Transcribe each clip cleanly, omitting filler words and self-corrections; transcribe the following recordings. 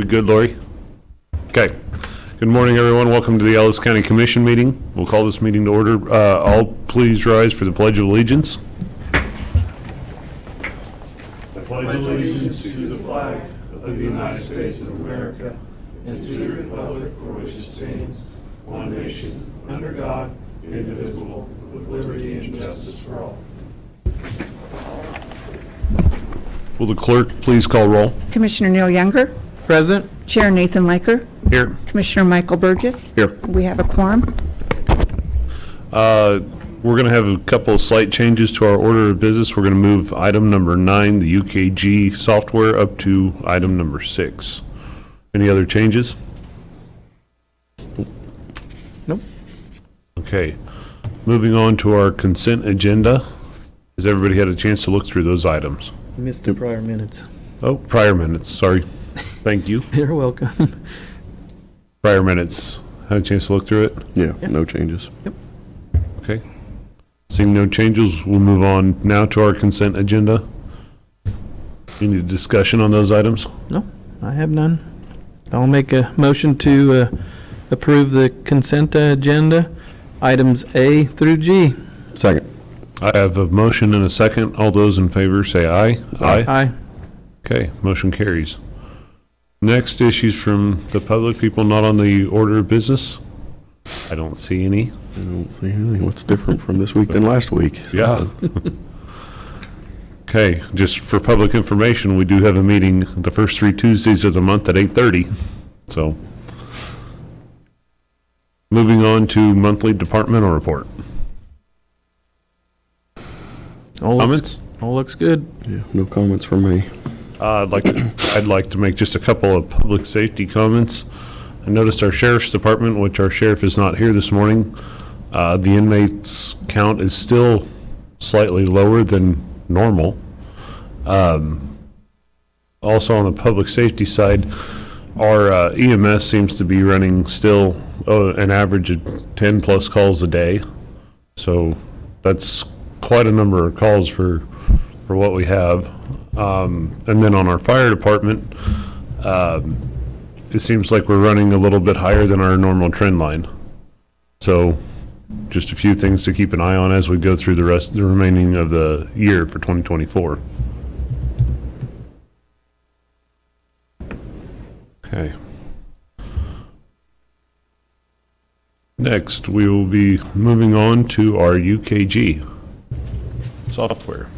good, Lori? Okay. Good morning, everyone. Welcome to the Ellis County Commission meeting. We'll call this meeting to order. All please rise for the Pledge of Allegiance. I pledge allegiance to the flag of the United States of America and to the republic for which it stands, one nation, under God, indivisible, with liberty and justice for all. Will the clerk please call roll? Commissioner Neil Younger. Present. Chair Nathan Liker. Here. Commissioner Michael Burgess. Here. We have a quorum. We're going to have a couple of slight changes to our order of business. We're going to move item number 9, the UKG software, up to item number 6. Any other changes? Nope. Okay. Moving on to our consent agenda. Has everybody had a chance to look through those items? Missed the prior minutes. Oh, prior minutes, sorry. Thank you. You're welcome. Prior minutes. Had a chance to look through it? Yeah, no changes. Yep. Okay. Seeing no changes, we'll move on now to our consent agenda. Any discussion on those items? No, I have none. I'll make a motion to approve the consent agenda, items A through G. Second. I have a motion and a second. All those in favor say aye. Aye. Okay, motion carries. Next, issues from the public, people not on the order of business. I don't see any. I don't see anything. What's different from this week than last week? Yeah. Okay, just for public information, we do have a meeting the first 3 Tuesdays of the month at 8:30. So, moving on to monthly departmental report. Comments? All looks good. Yeah, no comments from me. I'd like to make just a couple of public safety comments. I noticed our sheriff's department, which our sheriff is not here this morning, the inmates count is still slightly lower than normal. Also on the public safety side, our EMS seems to be running still an average of 10 plus calls a day. So that's quite a number of calls for what we have. And then on our fire department, it seems like we're running a little bit higher than our normal trend line. So just a few things to keep an eye on as we go through the remaining of the year for 2024. Okay. Next, we will be moving on to our UKG software.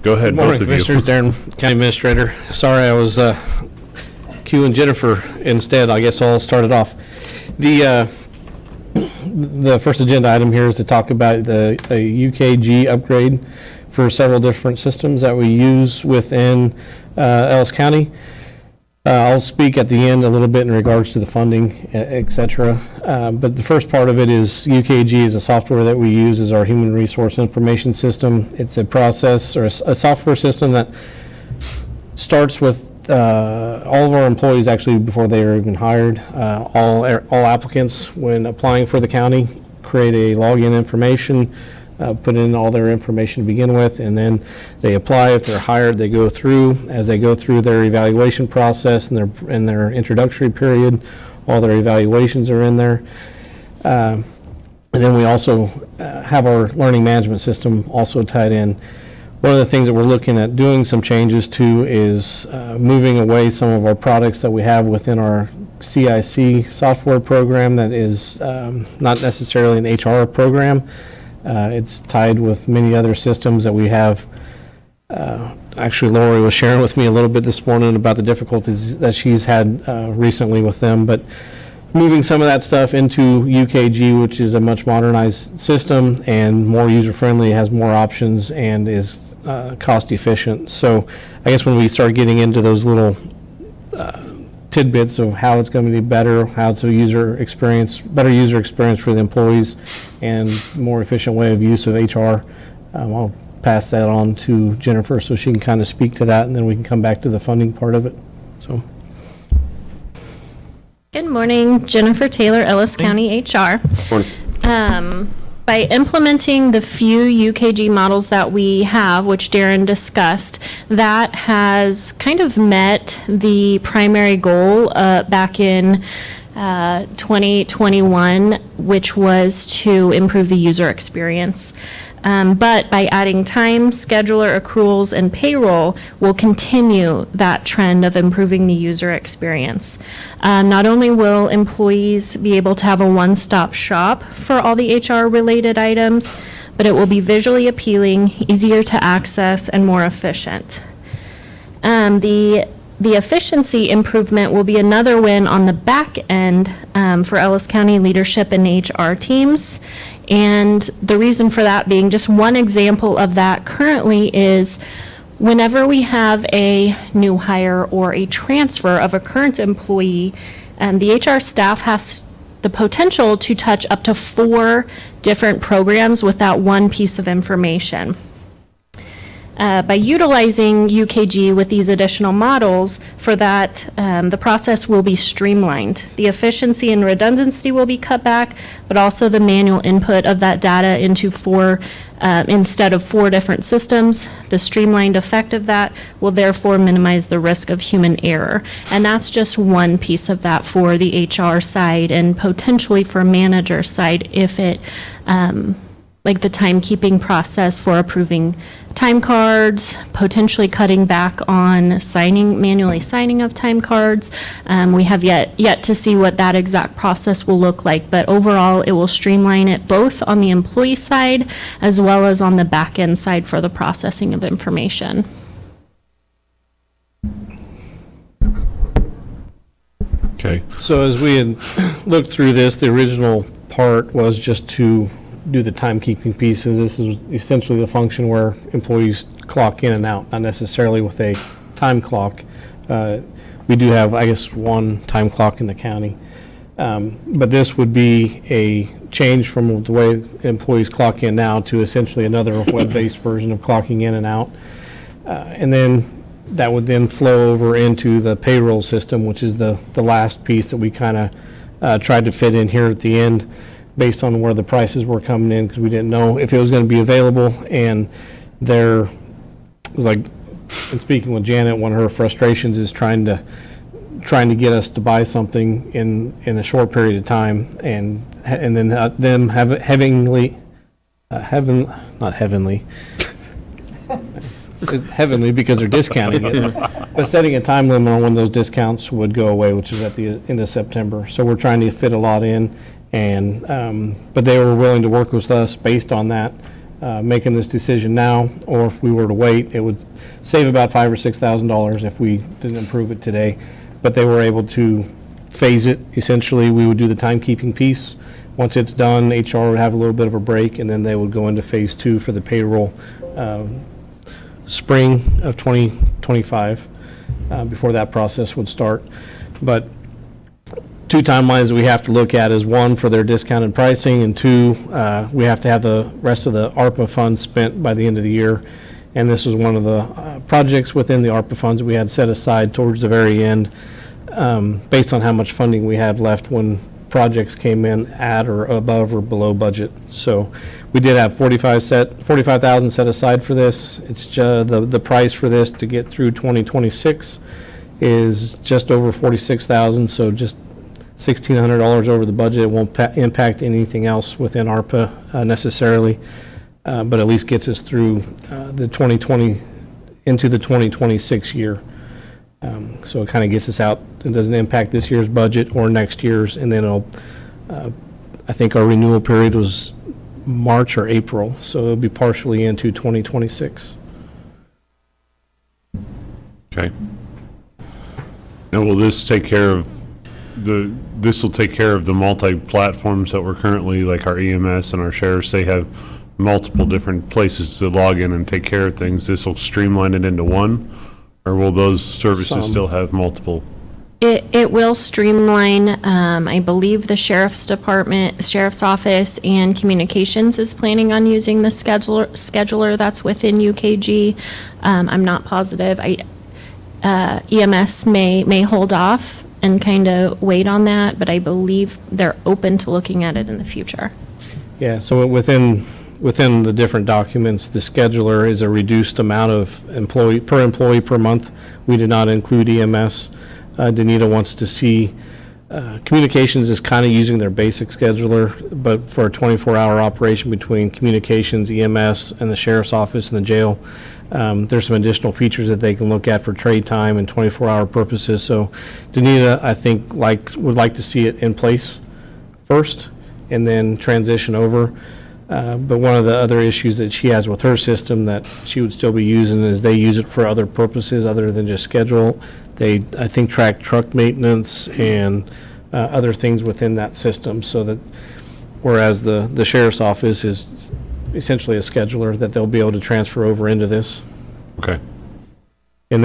Go ahead, Good morning, both of you. Commissioners. Darren, County Administrator. Sorry, I was cueing Jennifer instead. I guess I'll start it off. The first agenda item here is to talk about a UKG upgrade for several different systems that we use within Ellis County. I'll speak at the end a little bit in regards to the funding, et cetera. But the first part of it is UKG is a software that we use as our human resource information system. It's a process or a software system that starts with all of our employees actually before they are even hired. All applicants, when applying for the county, create a login information, put in all their information to begin with, and then they apply. If they're hired, they go through. As they go through their evaluation process and their introductory period, all their evaluations are in there. And then we also have our learning management system also tied in. One of the things that we're looking at doing some changes to is moving away some of our products that we have within our CIC software program that is not necessarily an HR program. It's tied with many other systems that we have. Actually, Lori was sharing with me a little bit this morning about the difficulties that she's had recently with them, but moving some of that stuff into UKG, which is a much modernized system and more user-friendly, has more options, and is cost efficient. So I guess when we start getting into those little tidbits of how it's going to be better, how it's a better user experience for the employees, and more efficient way of use of HR, I'll pass that on to Jennifer so she can kind of speak to that, and then we can come back to the funding part of it. So. Good morning, Jennifer Taylor, Ellis County HR. Morning. By implementing the few UKG models that we have, which Darren discussed, that has kind of met the primary goal back in 2021, which was to improve the user experience. But by adding time, scheduler, accruals, and payroll, we'll continue that trend of improving the user experience. Not only will employees be able to have a one-stop shop for all the HR-related items, but it will be visually appealing, easier to access, and more efficient. The efficiency improvement will be another win on the back end for Ellis County leadership and HR teams. And the reason for that being, just one example of that currently is whenever we have a new hire or a transfer of a current employee, the HR staff has the potential to touch up to 4 different programs with that one piece of information. By utilizing UKG with these additional models, for that, the process will be streamlined. The efficiency and redundancy will be cut back, but also the manual input of that data into 4, instead of 4 different systems. The streamlined effect of that will therefore minimize the risk of human error. And that's just one piece of that for the HR side and potentially for manager side if it, like the timekeeping process for approving time cards, potentially cutting back on manually signing of time cards. We have yet to see what that exact process will look like, but overall it will streamline it both on the employee side as well as on the back end side for the processing of information. Okay. So as we had looked through this, the original part was just to do the timekeeping piece. And this is essentially the function where employees clock in and out, not necessarily with a time clock. We do have, I guess, one time clock in the county. But this would be a change from the way employees clock in now to essentially another web-based version of clocking in and out. And then that would then flow over into the payroll system, which is the last piece that we kind of tried to fit in here at the end, based on where the prices were coming in, because we didn't know if it was going to be available. And there, like, in speaking with Janet, one of her frustrations is trying to get us to buy something in a short period of time, and then them not heavenly, heavenly because they're discounting it, but setting a time limit on when those discounts would go away, which is at the end of September. So we're trying to fit a lot in. And, but they were willing to work with us based on that, making this decision now, or if we were to wait, it would save about $5,000 or $6,000 if we didn't approve it today. But they were able to phase it. Essentially, we would do the timekeeping piece. Once it's done, HR would have a little bit of a break, and then they would go into phase 2 for the payroll spring of 2025 before that process would start. But 2 timelines that we have to look at is 1 for their discounted pricing, and 2, we have to have the rest of the ARPA funds spent by the end of the year. And this was one of the projects within the ARPA funds that we had set aside towards the very end, based on how much funding we had left when projects came in at or above or below budget. So we did have $45,000 set aside for this. It's just the price for this to get through 2026 is just over $46,000, so just $1,600 over the budget. It won't impact anything else within ARPA necessarily, but at least gets us through the 2020 into the 2026 year. So it kind of gets us out. It doesn't impact this year's budget or next year's, and then it'll, I think our renewal period was March or April, so it'll be partially into 2026. Okay. Now, will this take care of this will take care of the multi-platforms that we're currently, like our EMS and our sheriffs, they have multiple different places to log in and take care of things. This will streamline it into one, or will those services still have multiple? It will streamline, I believe the sheriff's office and communications is planning on using the scheduler that's within UKG. I'm not positive. EMS may hold off and kind of wait on that, but I believe they're open to looking at it in the future. Yeah, so within the different documents, the scheduler is a reduced amount of employee per month. We did not include EMS. Danita wants to see, communications is kind of using their basic scheduler, but for a 24-hour operation between communications, EMS, and the sheriff's office and the jail, there's some additional features that they can look at for trade time and 24-hour purposes. So Danita, I think, would like to see it in place first and then transition over. But one of the other issues that she has with her system that she would still be using is they use it for other purposes other than just schedule. They, I think, track truck maintenance and other things within that system, so that whereas the sheriff's office is essentially a scheduler, that they'll be able to transfer over into this. Okay. And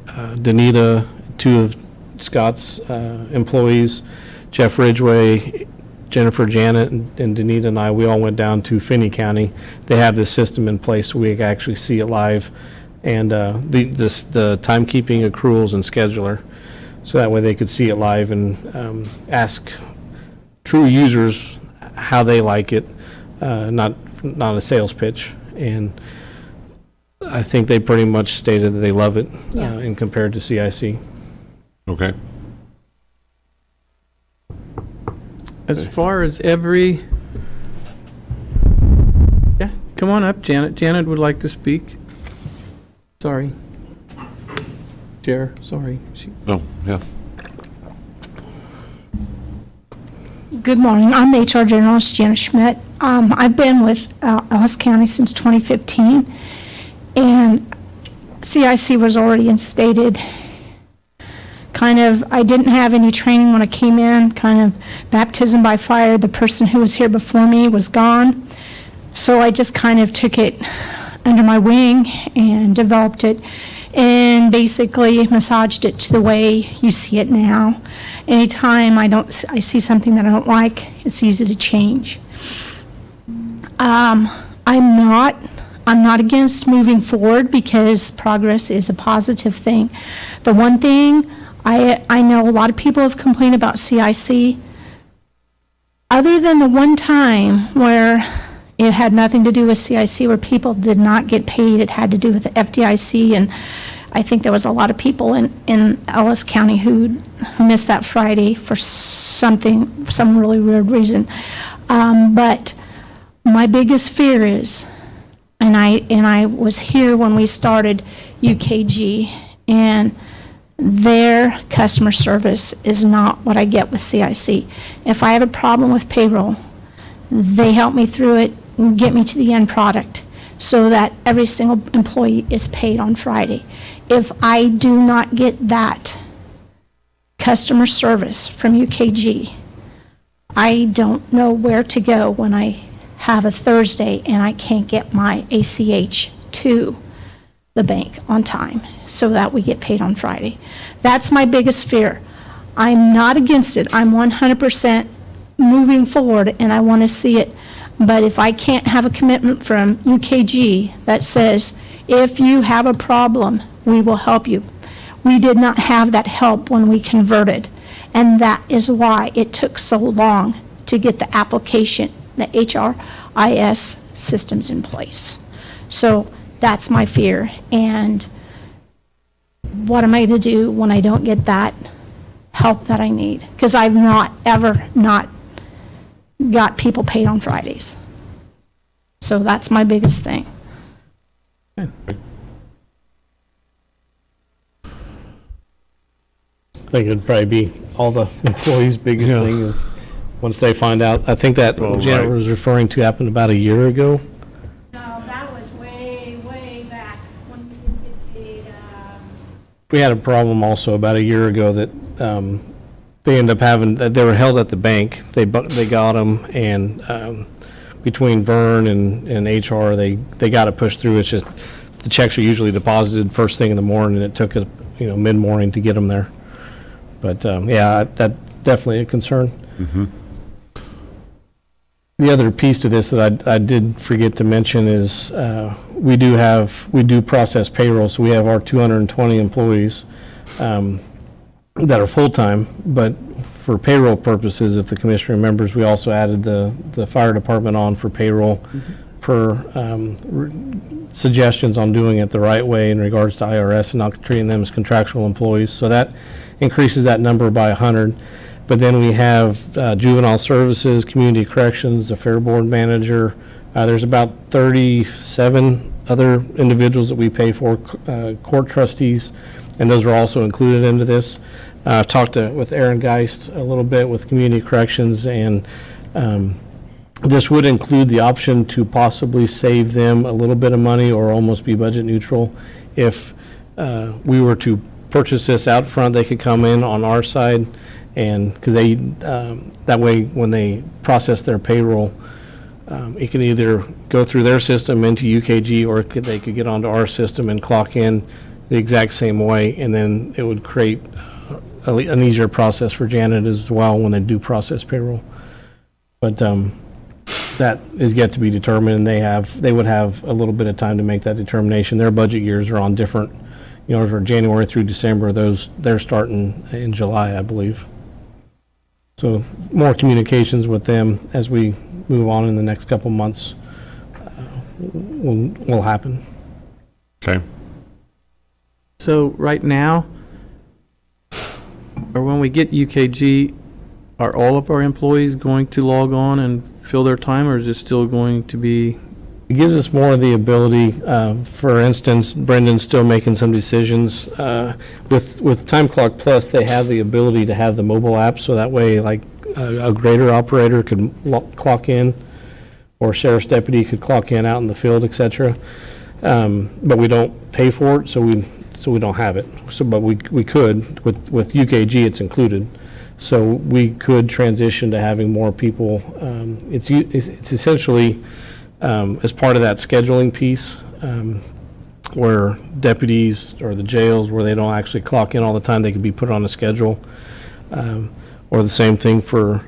Danita, two of Scott's employees, Jeff Ridgway, Jennifer, Janet, and Danita and I, we all went down to Finney County. They have this system in place so we can actually see it live, and the timekeeping, accruals, and scheduler, so that way they could see it live and ask true users how they like it, not a sales pitch. And I think they pretty much stated that they love it in compared to CIC. Okay. As far as every, yeah, come on up, Janet. Janet would like to speak. Sorry. Chair, sorry. Oh, yeah. Good morning. I'm the HR Generalist, Janet Schmidt. I've been with Ellis County since 2015, and CIC was already instated. I didn't have any training when I came in, kind of baptism by fire. The person who was here before me was gone. So I just kind of took it under my wing and developed it and basically massaged it to the way you see it now. Anytime I see something that I don't like, it's easy to change. I'm not against moving forward because progress is a positive thing. The one thing I know a lot of people have complained about CIC. Other than the one time where it had nothing to do with CIC, where people did not get paid, it had to do with the FDIC, and I think there was a lot of people in Ellis County who missed that Friday for some really weird reason. But my biggest fear is, and I was here when we started UKG, and their customer service is not what I get with CIC. If I have a problem with payroll, they help me through it and get me to the end product so that every single employee is paid on Friday. If I do not get that customer service from UKG, I don't know where to go when I have a Thursday and I can't get my ACH to the bank on time so that we get paid on Friday. That's my biggest fear. I'm not against it. I'm 100% moving forward and I want to see it. But if I can't have a commitment from UKG that says, if you have a problem, we will help you. We did not have that help when we converted. And that is why it took so long to get the application, the HRIS systems in place. So that's my fear. And what am I going to do when I don't get that help that I need? Because I've not got people paid on Fridays. So that's my biggest thing. I think it'd probably be all the employees' biggest thing once they find out. I think that Janet was referring to happened about a year ago. No, that was way back when we didn't get paid. We had a problem also about a year ago that they ended up having, they were held at the bank. They got them, and between Vern and HR, they got it pushed through. It's just the checks are usually deposited first thing in the morning, and it took mid-morning to get them there. But yeah, that's definitely a concern. Mm-hmm. The other piece to this that I did forget to mention is we do process payroll, so we have our 220 employees that are full-time, but for payroll purposes, if the commissioner remembers, we also added the fire department on for payroll per suggestions on doing it the right way in regards to IRS and not treating them as contractual employees. So that increases that number by 100. But then we have juvenile services, community corrections, the fair board manager. There's about 37 other individuals that we pay for, court trustees, and those are also included into this. I've talked with Aaron Geist a little bit with community corrections, and this would include the option to possibly save them a little bit of money or almost be budget neutral. If we were to purchase this out front, they could come in on our side, and because they that way when they process their payroll, it can either go through their system into UKG, or they could get onto our system and clock in the exact same way, and then it would create an easier process for Janet as well when they do process payroll. But that is yet to be determined, and they would have a little bit of time to make that determination. Their budget years are on different, for January through December. They're starting in July, I believe. So more communications with them as we move on in the next couple months will happen. Okay. So right now, or when we get UKG, are all of our employees going to log on and fill their time, or is it still going to be? It gives us more of the ability. For instance, Brendan's still making some decisions. With Time Clock Plus, they have the ability to have the mobile app, so that way, like a grader operator could clock in, or sheriff's deputy could clock in out in the field, etc. But we don't pay for it, so we don't have it. So, but we could with UKG, it's included. So we could transition to having more people. It's essentially as part of that scheduling piece, where deputies or the jails where they don't actually clock in all the time, they could be put on a schedule. Or the same thing for,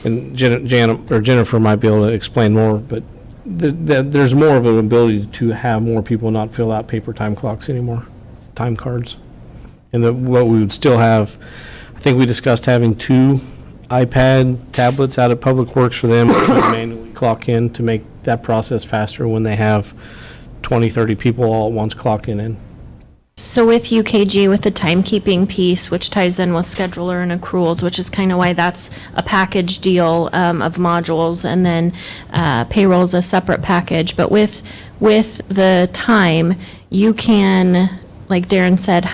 and Janet or Jennifer might be able to explain more, but there's more of an ability to have more people not fill out paper time clocks anymore, time cards. And what we would still have, I think we discussed having 2 iPad tablets out at Public Works for them to manually clock in to make that process faster when they have 20, 30 people all at once clocking in. So with UKG, with the timekeeping piece, which ties in with scheduler and accruals, which is kind of why that's a package deal of modules, and then payroll is a separate package. But with the time, you can, like Darren said,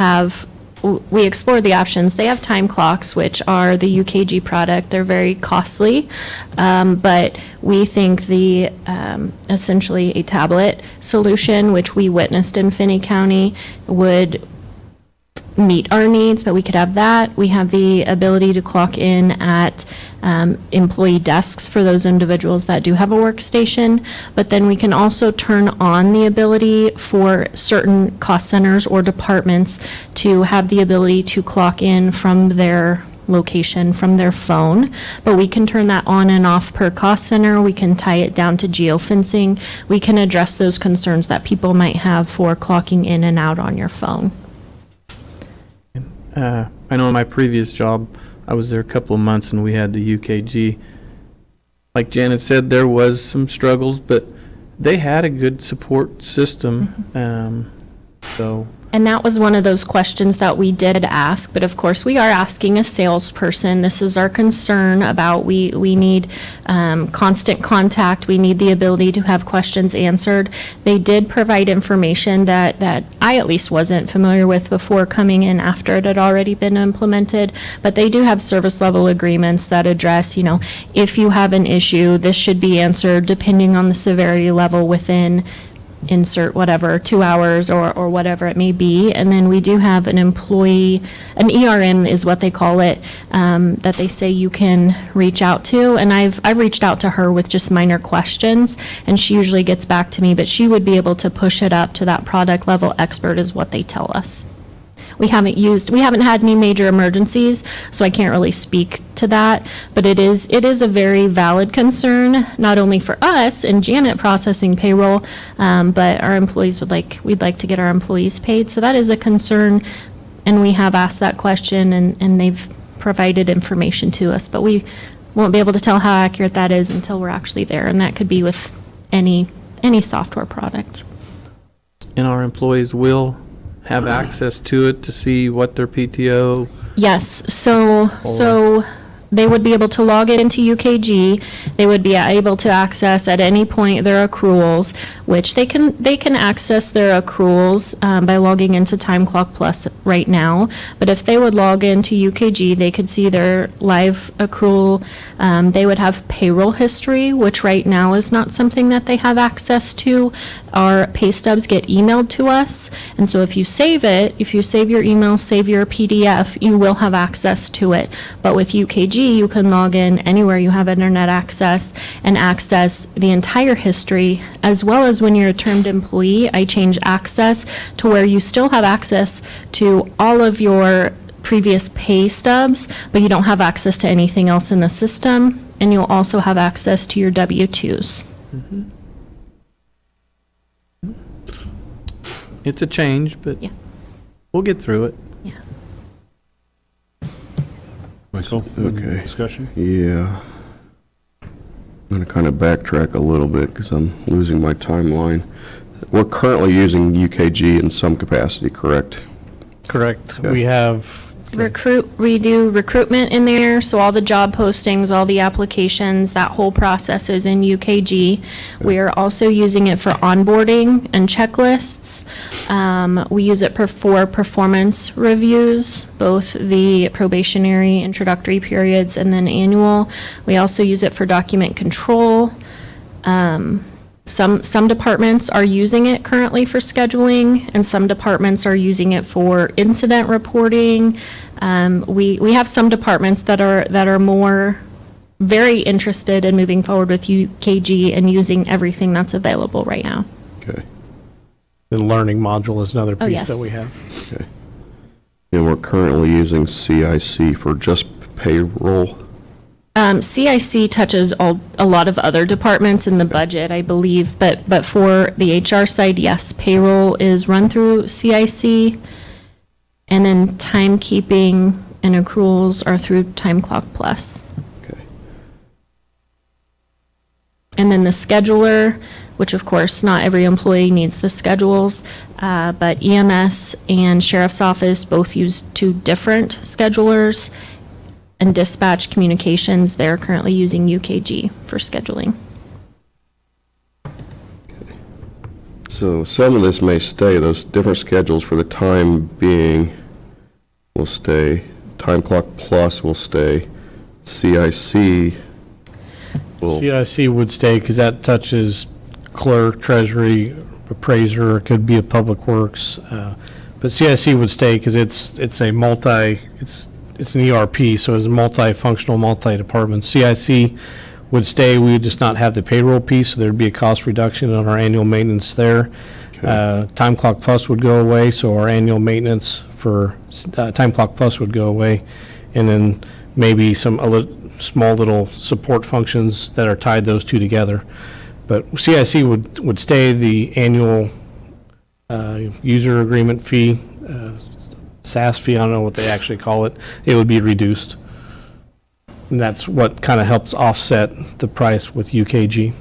we explored the options. They have time clocks, which are the UKG product. They're very costly, but we think the essentially a tablet solution, which we witnessed in Finney County, would meet our needs, but we could have that. We have the ability to clock in at employee desks for those individuals that do have a workstation, but then we can also turn on the ability for certain cost centers or departments to have the ability to clock in from their location, from their phone, but we can turn that on and off per cost center. We can tie it down to geofencing. We can address those concerns that people might have for clocking in and out on your phone. I know in my previous job, I was there a couple of months and we had the UKG. Like Janet said, there was some struggles, but they had a good support system. So And that was one of those questions that we did ask, but of course, we are asking a salesperson. This is our concern about we need constant contact. We need the ability to have questions answered. They did provide information that I at least wasn't familiar with before coming in after it had already been implemented, but they do have service level agreements that address, if you have an issue, this should be answered depending on the severity level within insert whatever, 2 hours or whatever it may be. And then we do have an employee, an ERM is what they call it, that they say you can reach out to. And I've reached out to her with just minor questions, and she usually gets back to me, but she would be able to push it up to that product level expert is what they tell us. We haven't had any major emergencies, so I can't really speak to that, but it is a very valid concern, not only for us and Janet processing payroll, but our employees we'd like to get our employees paid, so that is a concern, and we have asked that question, and they've provided information to us, but we won't be able to tell how accurate that is until we're actually there, and that could be with any software product. And our employees will have access to it to see what their PTO. Yes, so they would be able to log into UKG. They would be able to access at any point their accruals, which they can access their accruals by logging into Time Clock Plus right now. But if they would log into UKG, they could see their live accrual. They would have payroll history, which right now is not something that they have access to. Our pay stubs get emailed to us, and so if you save it, if you save your email, save your PDF, you will have access to it. But with UKG, you can log in anywhere you have internet access and access the entire history, as well as when you're a termed employee, I change access to where you still have access to all of your previous pay stubs, but you don't have access to anything else in the system, and you'll also have access to your W-2s. It's a change, but Yeah. we'll get through it. Michael? Okay. Discussion? Yeah. I'm going to kind of backtrack a little bit because I'm losing my timeline. We're currently using UKG in some capacity, correct? Correct. Okay. We have, We do recruitment in there, so all the job postings, all the applications, that whole process is in UKG. We are also using it for onboarding and checklists. We use it for performance reviews, both the probationary, introductory periods, and then annual. We also use it for document control. Some departments are using it currently for scheduling, and some departments are using it for incident reporting. We have some departments that are more very interested in moving forward with UKG and using everything that's available right now. Okay. the learning module is another Oh, piece yes. that we have. Okay. And we're currently using CIC for just payroll. CIC touches a lot of other departments in the budget, I believe, but for the HR side, yes, payroll is run through CIC, and then timekeeping and accruals are through Time Clock Plus. Okay. And then the scheduler, which of course, not every employee needs the schedules, but EMS and Sheriff's Office both use two different schedulers. And dispatch communications, they're currently using UKG for scheduling. So some of this may stay, those different schedules for the time being will stay. Time Clock Plus will stay. CIC will, CIC would stay because that touches clerk, treasury, appraiser, it could be a public works. But CIC would stay because it's an ERP, so it's multifunctional, multi-department. CIC would stay, we would just not have the payroll piece, so there'd be a cost reduction on our annual maintenance there. Time Clock Plus would go away, so our annual maintenance for Time Clock Plus would go away. And then maybe some small little support functions that are tied those two together. But CIC would stay, the annual user agreement fee, SaaS fee, I don't know what they actually call it, it would be reduced. And that's what kind of helps offset the price with UKG.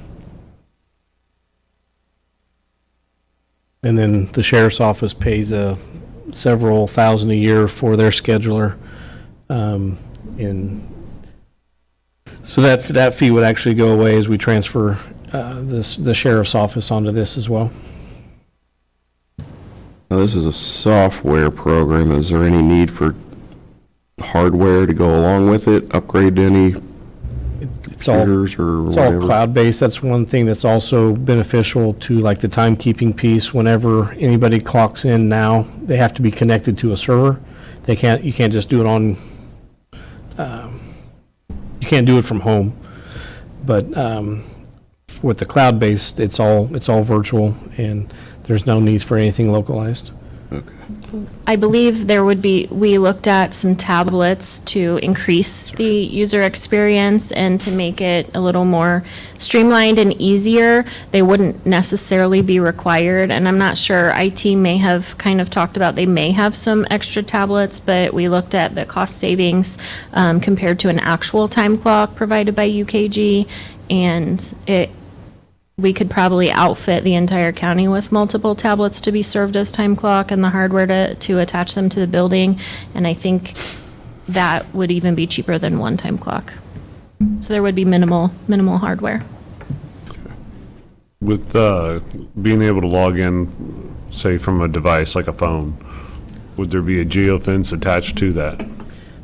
And then the sheriff's office pays several thousand a year for their scheduler. And so that fee would actually go away as we transfer the sheriff's office onto this as well. now this is a software program. Is there any need for hardware to go along with it? Upgrade any It's all computers or It's all whatever? cloud-based. That's one thing that's also beneficial to like the timekeeping piece. Whenever anybody clocks in now, they have to be connected to a server. You can't just do it on, you can't do it from home. But with the cloud-based, it's all virtual and there's no need for anything localized. Okay. I believe we looked at some tablets to increase the user experience and to make it a little more streamlined and easier. They wouldn't necessarily be required, and I'm not sure, IT may have kind of talked about, they may have some extra tablets, but we looked at the cost savings compared to an actual time clock provided by UKG, and we could probably outfit the entire county with multiple tablets to be served as time clock and the hardware to attach them to the building. And I think that would even be cheaper than one time clock. So there would be minimal hardware. With being able to log in, say, from a device like a phone, would there be a geofence attached to that?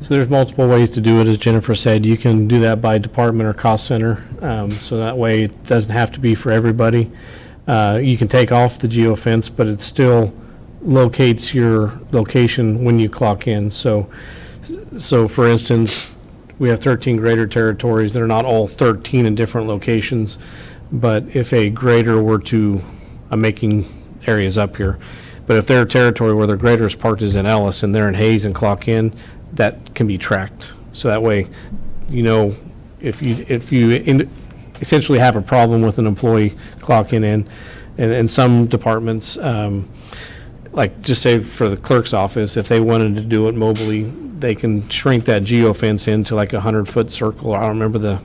So there's multiple ways to do it, as Jennifer said. You can do that by department or cost center, so that way it doesn't have to be for everybody. You can take off the geofence, but it still locates your location when you clock in. So for instance, we have 13 grader territories. They're not all 13 in different locations, but if a grader were to, I'm making areas up here, but if their territory where their grader is parked is in Ellis and they're in Hayes and clock in, that can be tracked. So that way, you know, if you essentially have a problem with an employee clocking in, and some departments, like just say for the clerk's office, if they wanted to do it mobily, they can shrink that geofence into like a 100-foot circle. I don't remember the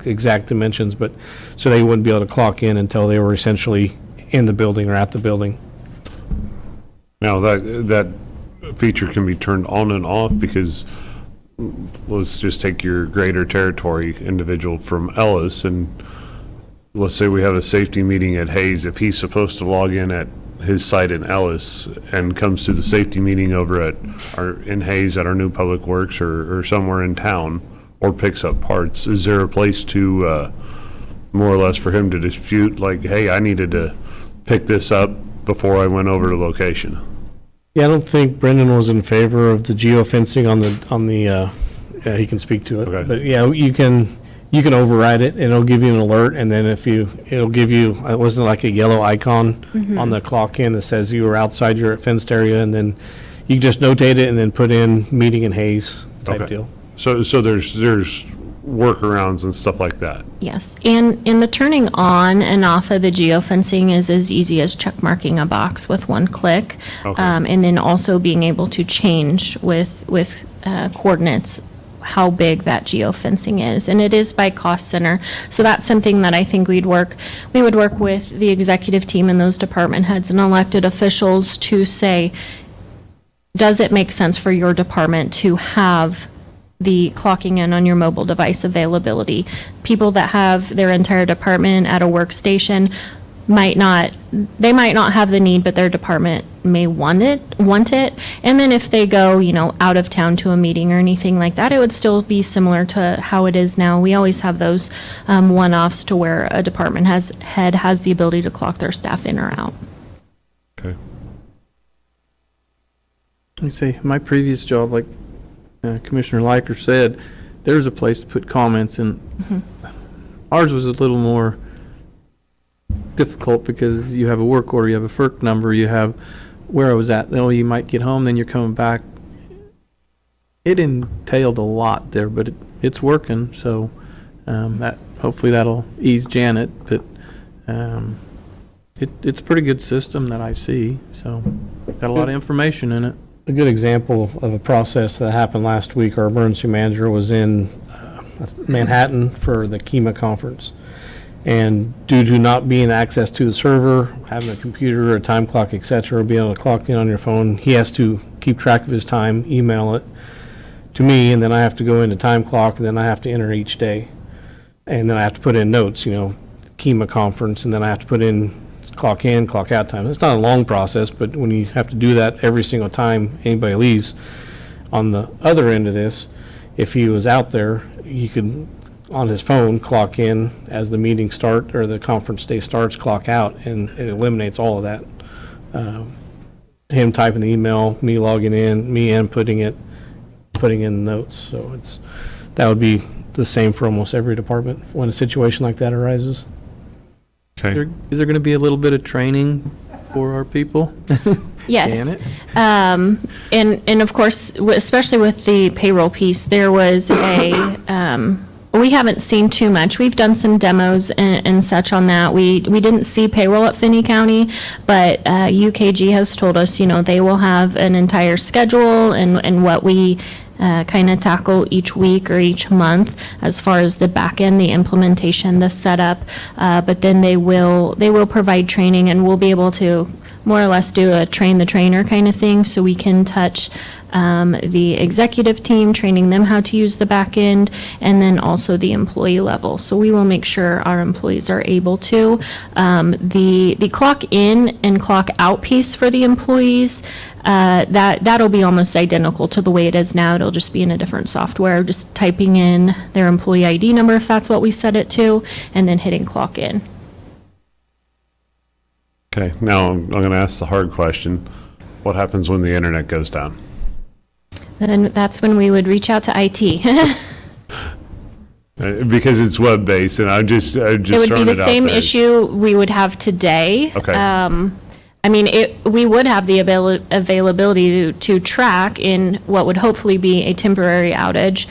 exact dimensions, but so they wouldn't be able to clock in until they were essentially in the building or at the building. Now, that feature can be turned on and off, because let's just take your greater territory individual from Ellis, and let's say we have a safety meeting at Hayes. If he's supposed to log in at his site in Ellis and comes to the safety meeting over in Hayes at our new Public Works or somewhere in town, or picks up parts, is there a place to more or less for him to dispute, like, hey, I needed to pick this up before I went over to location? Yeah, I don't think Brendan was in favor of the geofencing on the he can speak to it. Okay. But yeah, you can override it and it'll give you an alert, and then it'll give you, it wasn't like a yellow icon on the clock in that says you were outside your fenced area, and then you can just notate it and then put in meeting in Hayes type deal. So there's workarounds and stuff like that. Yes, and in the turning on and off of the geofencing is as easy as check marking a box with one click. Okay. And then also being able to change with coordinates how big that geofencing is, and it is by cost center. So that's something that I think we would work with the executive team and those department heads and elected officials to say, does it make sense for your department to have the clocking in on your mobile device availability? People that have their entire department at a workstation might not have the need, but their department may want it. And then if they go, out of town to a meeting or anything like that, it would still be similar to how it is now. We always have those one-offs to where a department head has the ability to clock their staff in or out. Okay. Let me say, my previous job, like Commissioner Liker said, there's a place to put comments, and ours was a little more difficult because you have a work order, you have a FERC number, you have where I was at. You might get home, then you're coming back. It entailed a lot there, but it's working. So that hopefully that'll ease Janet. But it's a pretty good system that I see. So got a lot of information in it. A good example of a process that happened last week, our emergency manager was in Manhattan for the KEMA conference. And due to not being access to the server, having a computer, a time clock, et cetera, being able to clock in on your phone, he has to keep track of his time, email it to me, and then I have to go into time clock, and then I have to enter each day. And then I have to put in notes, KEMA conference, and then I have to put in clock in, clock out time. It's not a long process, but when you have to do that every single time anybody leaves, on the other end of this, if he was out there, he could, on his phone, clock in as the meeting start or the conference day starts, clock out, and it eliminates all of that. Him typing the email, me logging in, me inputting it, putting in notes. So that would be the same for almost every department when a situation like that arises. Okay. Is there going to be a little bit of training for our people? Yes. Janet? And of course, especially with the payroll piece, there was we haven't seen too much. We've done some demos and such on that. We didn't see payroll at Finney County, but UKG has told us, they will have an entire schedule and what we kind of tackle each week or each month as far as the back end, the implementation, the setup. But then they will provide training, and we'll be able to more or less do a train the trainer kind of thing, so we can touch the executive team, training them how to use the back end, and then also the employee level. So we will make sure our employees are able to. The clock in and clock out piece for the employees, that'll be almost identical to the way it is now. It'll just be in a different software, just typing in their employee ID number if that's what we set it to, and then hitting clock in. Okay, now I'm going to ask the hard question. What happens when the internet goes down? Then that's when we would reach out to IT. Because it's web-based, and I'm just It would be throwing the it out same there. issue we would have today. Okay. We would have the availability to track in what would hopefully be a temporary outage.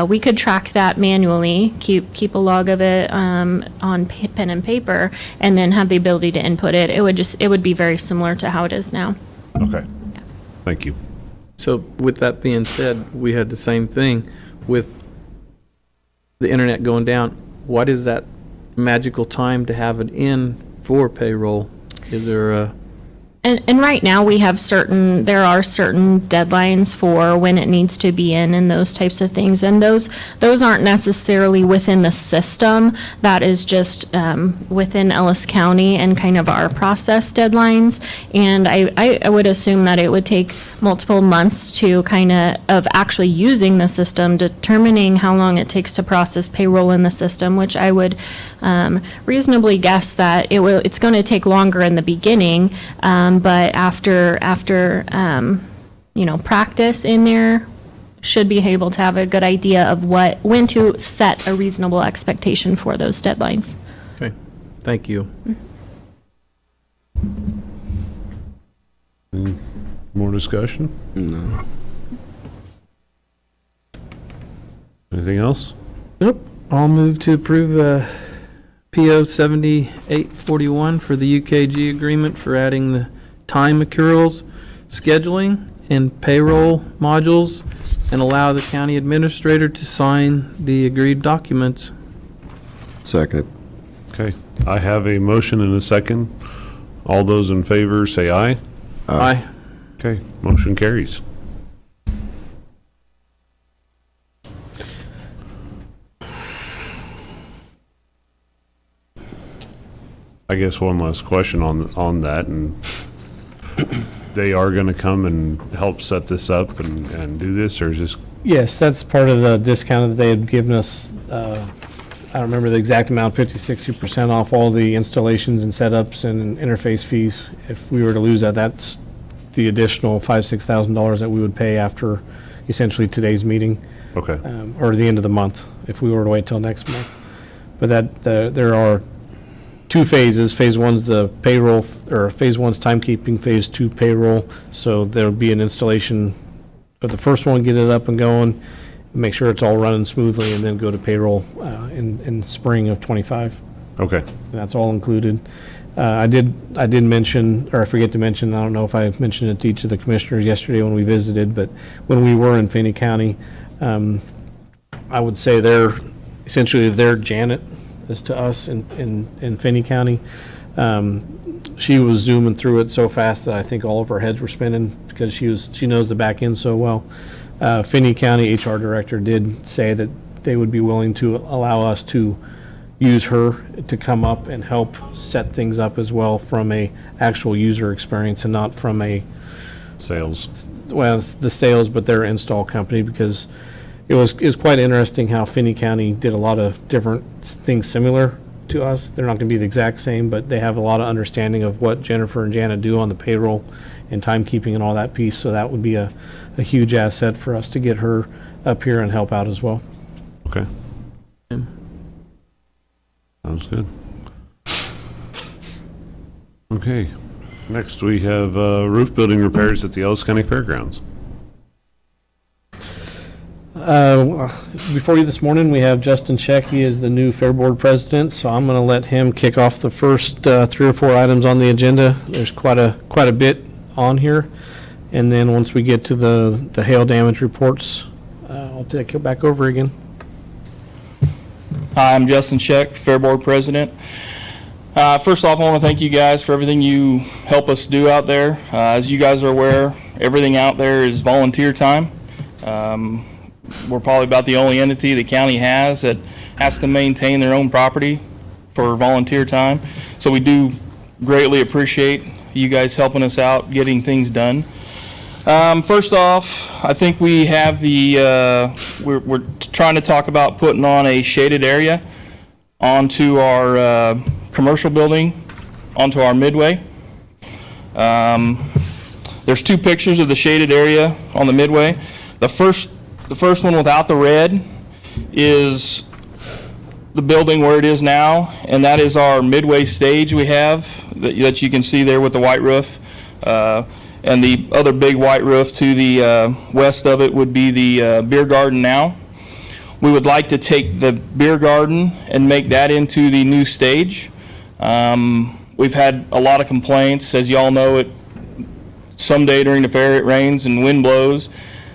We could track that manually, keep a log of it on pen and paper, and then have the ability to input it. It would be very similar to how it is now. Okay, thank you. So with that being said, we had the same thing with the internet going down. What is that magical time to have it in for payroll? Is there a... And right now, there are certain deadlines for when it needs to be in and those types of things. And those aren't necessarily within the system. That is just within Ellis County and kind of our process deadlines. And I would assume that it would take multiple months to of actually using the system, determining how long it takes to process payroll in the system, which I would reasonably guess that it's going to take longer in the beginning. But after practice in there, should be able to have a good idea of when to set a reasonable expectation for those deadlines. Okay, thank you. More discussion? No. Anything else? Nope. I'll move to approve PO 7841 for the UKG agreement for adding the time accruals, scheduling, and payroll modules, and allow the county administrator to sign the agreed documents. Second. Okay, I have a motion and a second. All those in favor say aye. Aye. Okay, motion carries. I guess one last question on that, and they are going to come and help set this up and do this, or is this? Yes, that's part of the discount that they had given us. I don't remember the exact amount, 50, 60% off all the installations and setups and interface fees. If we were to lose that, that's the additional $5,000, $6,000 that we would pay after essentially today's meeting, Okay, or the end of the month, if we were to wait till next month. But there are two phases. Phase one's the payroll, or phase one's timekeeping, phase two payroll. So there'll be an installation of the first one, get it up and going, make sure it's all running smoothly, and then go to payroll in spring of '25. okay, And that's all included. I did mention, or I forget to mention, I don't know if I mentioned it to each of the commissioners yesterday when we visited, but when we were in Finney County, I would say essentially their Janet is to us in Finney County. She was zooming through it so fast that I think all of our heads were spinning because she knows the back end so well. Finney County HR director did say that they would be willing to allow us to use her to come up and help set things up as well from a actual user experience and not from the sales, but their install company, because it was quite interesting how Finney County did a lot of different things similar to us. They're not going to be the exact same, but they have a lot of understanding of what Jennifer and Jana do on the payroll and timekeeping and all that piece. So that would be a huge asset for us to get her up here and help out as well. okay. Sounds good. Okay, Next, we have roof building repairs at the Ellis County Fairgrounds. Before you this morning, we have Justin Scheck. He is the new Fair Board president, so I'm going to let him kick off the first 3 or 4 items on the agenda. There's quite a bit on here, and then once we get to the hail damage reports, I'll take it back over again. Hi, I'm Justin Scheck, Fair Board president. First off, I want to thank you guys for everything you help us do out there. As you guys are aware, everything out there is volunteer time. We're probably about the only entity the county has that has to maintain their own property for volunteer time. So we do greatly appreciate you guys helping us out, getting things done. First off, I think we have we're trying to talk about putting on a shaded area onto our commercial building, onto our midway. There's 2 pictures of the shaded area on the midway. The first one without the red is the building where it is now, and that is our midway stage we have that you can see there with the white roof. And the other big white roof to the west of it would be the beer garden now. We would like to take the beer garden and make that into the new stage. We've had a lot of complaints. As you all know, someday during the fair it rains and wind blows.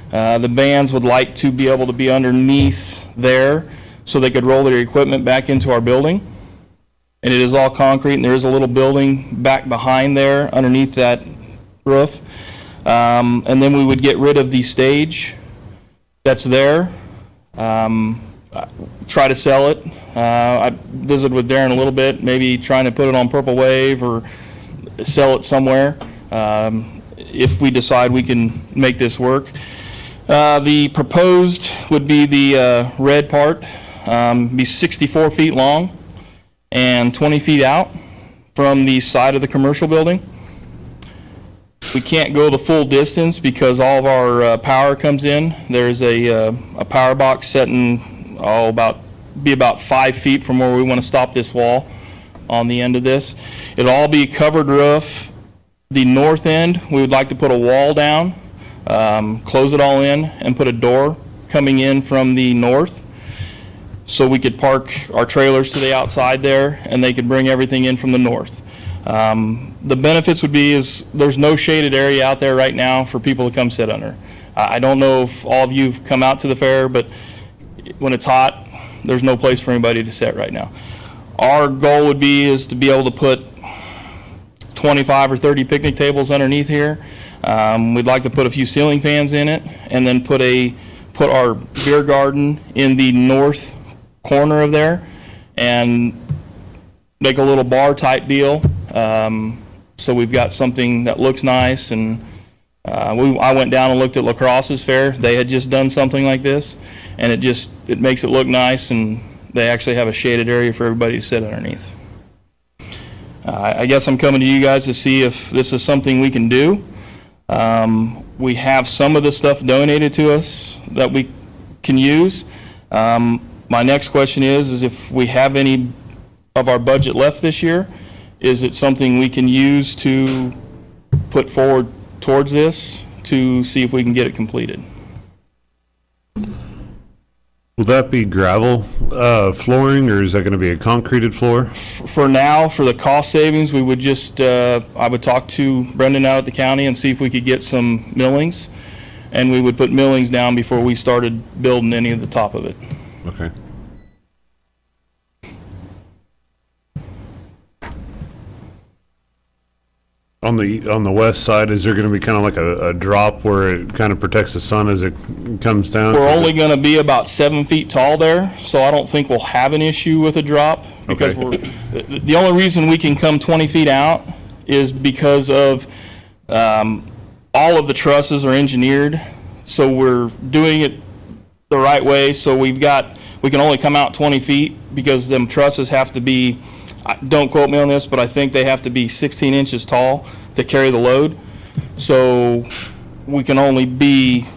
The bands would like to be able to be underneath there so they could roll their equipment back into our building. And it is all concrete, and there is a little building back behind there underneath that roof. And then we would get rid of the stage that's there, try to sell it. I visited with Darren a little bit, maybe trying to put it on Purple Wave or sell it somewhere if we decide we can make this work. The proposed would be the red part, be 64 feet long and 20 feet out from the side of the commercial building. We can't go the full distance because all of our power comes in. There's a power box setting about 5 feet from where we want to stop this wall on the end of this. It'll all be covered roof. The north end, we would like to put a wall down, close it all in, and put a door coming in from the north so we could park our trailers to the outside there and they could bring everything in from the north. The benefits would be is there's no shaded area out there right now for people to come sit under. I don't know if all of you have come out to the fair, but when it's hot, there's no place for anybody to sit right now. Our goal would be is to be able to put 25 or 30 picnic tables underneath here. We'd like to put a few ceiling fans in it, and then put our beer garden in the north corner of there, and make a little bar type deal. So we've got something that looks nice, and I went down and looked at La Crosse's fair. They had just done something like this, and it makes it look nice, and they actually have a shaded area for everybody to sit underneath. I guess I'm coming to you guys to see if this is something we can do. We have some of the stuff donated to us that we can use. My next question is if we have any of our budget left this year, is it something we can use to put forward towards this to see if we can get it completed? Will that be gravel flooring, or is that going to be a concreted floor? For now, for the cost savings, we would just, I would talk to Brendan out at the county and see if we could get some millings, and we would put millings down before we started building any of the top of it. Okay. On the west side, is there going to be kind of like a drop where it kind of protects the sun as it comes down? We're only going to be about 7 feet tall there, so I don't think we'll have an issue with a drop. Because the only reason we can come 20 feet out is because of all of the trusses are engineered, so we're doing it the right way. So we can only come out 20 feet because them trusses have to be, don't quote me on this, but I think they have to be 16 inches tall to carry the load. So we can only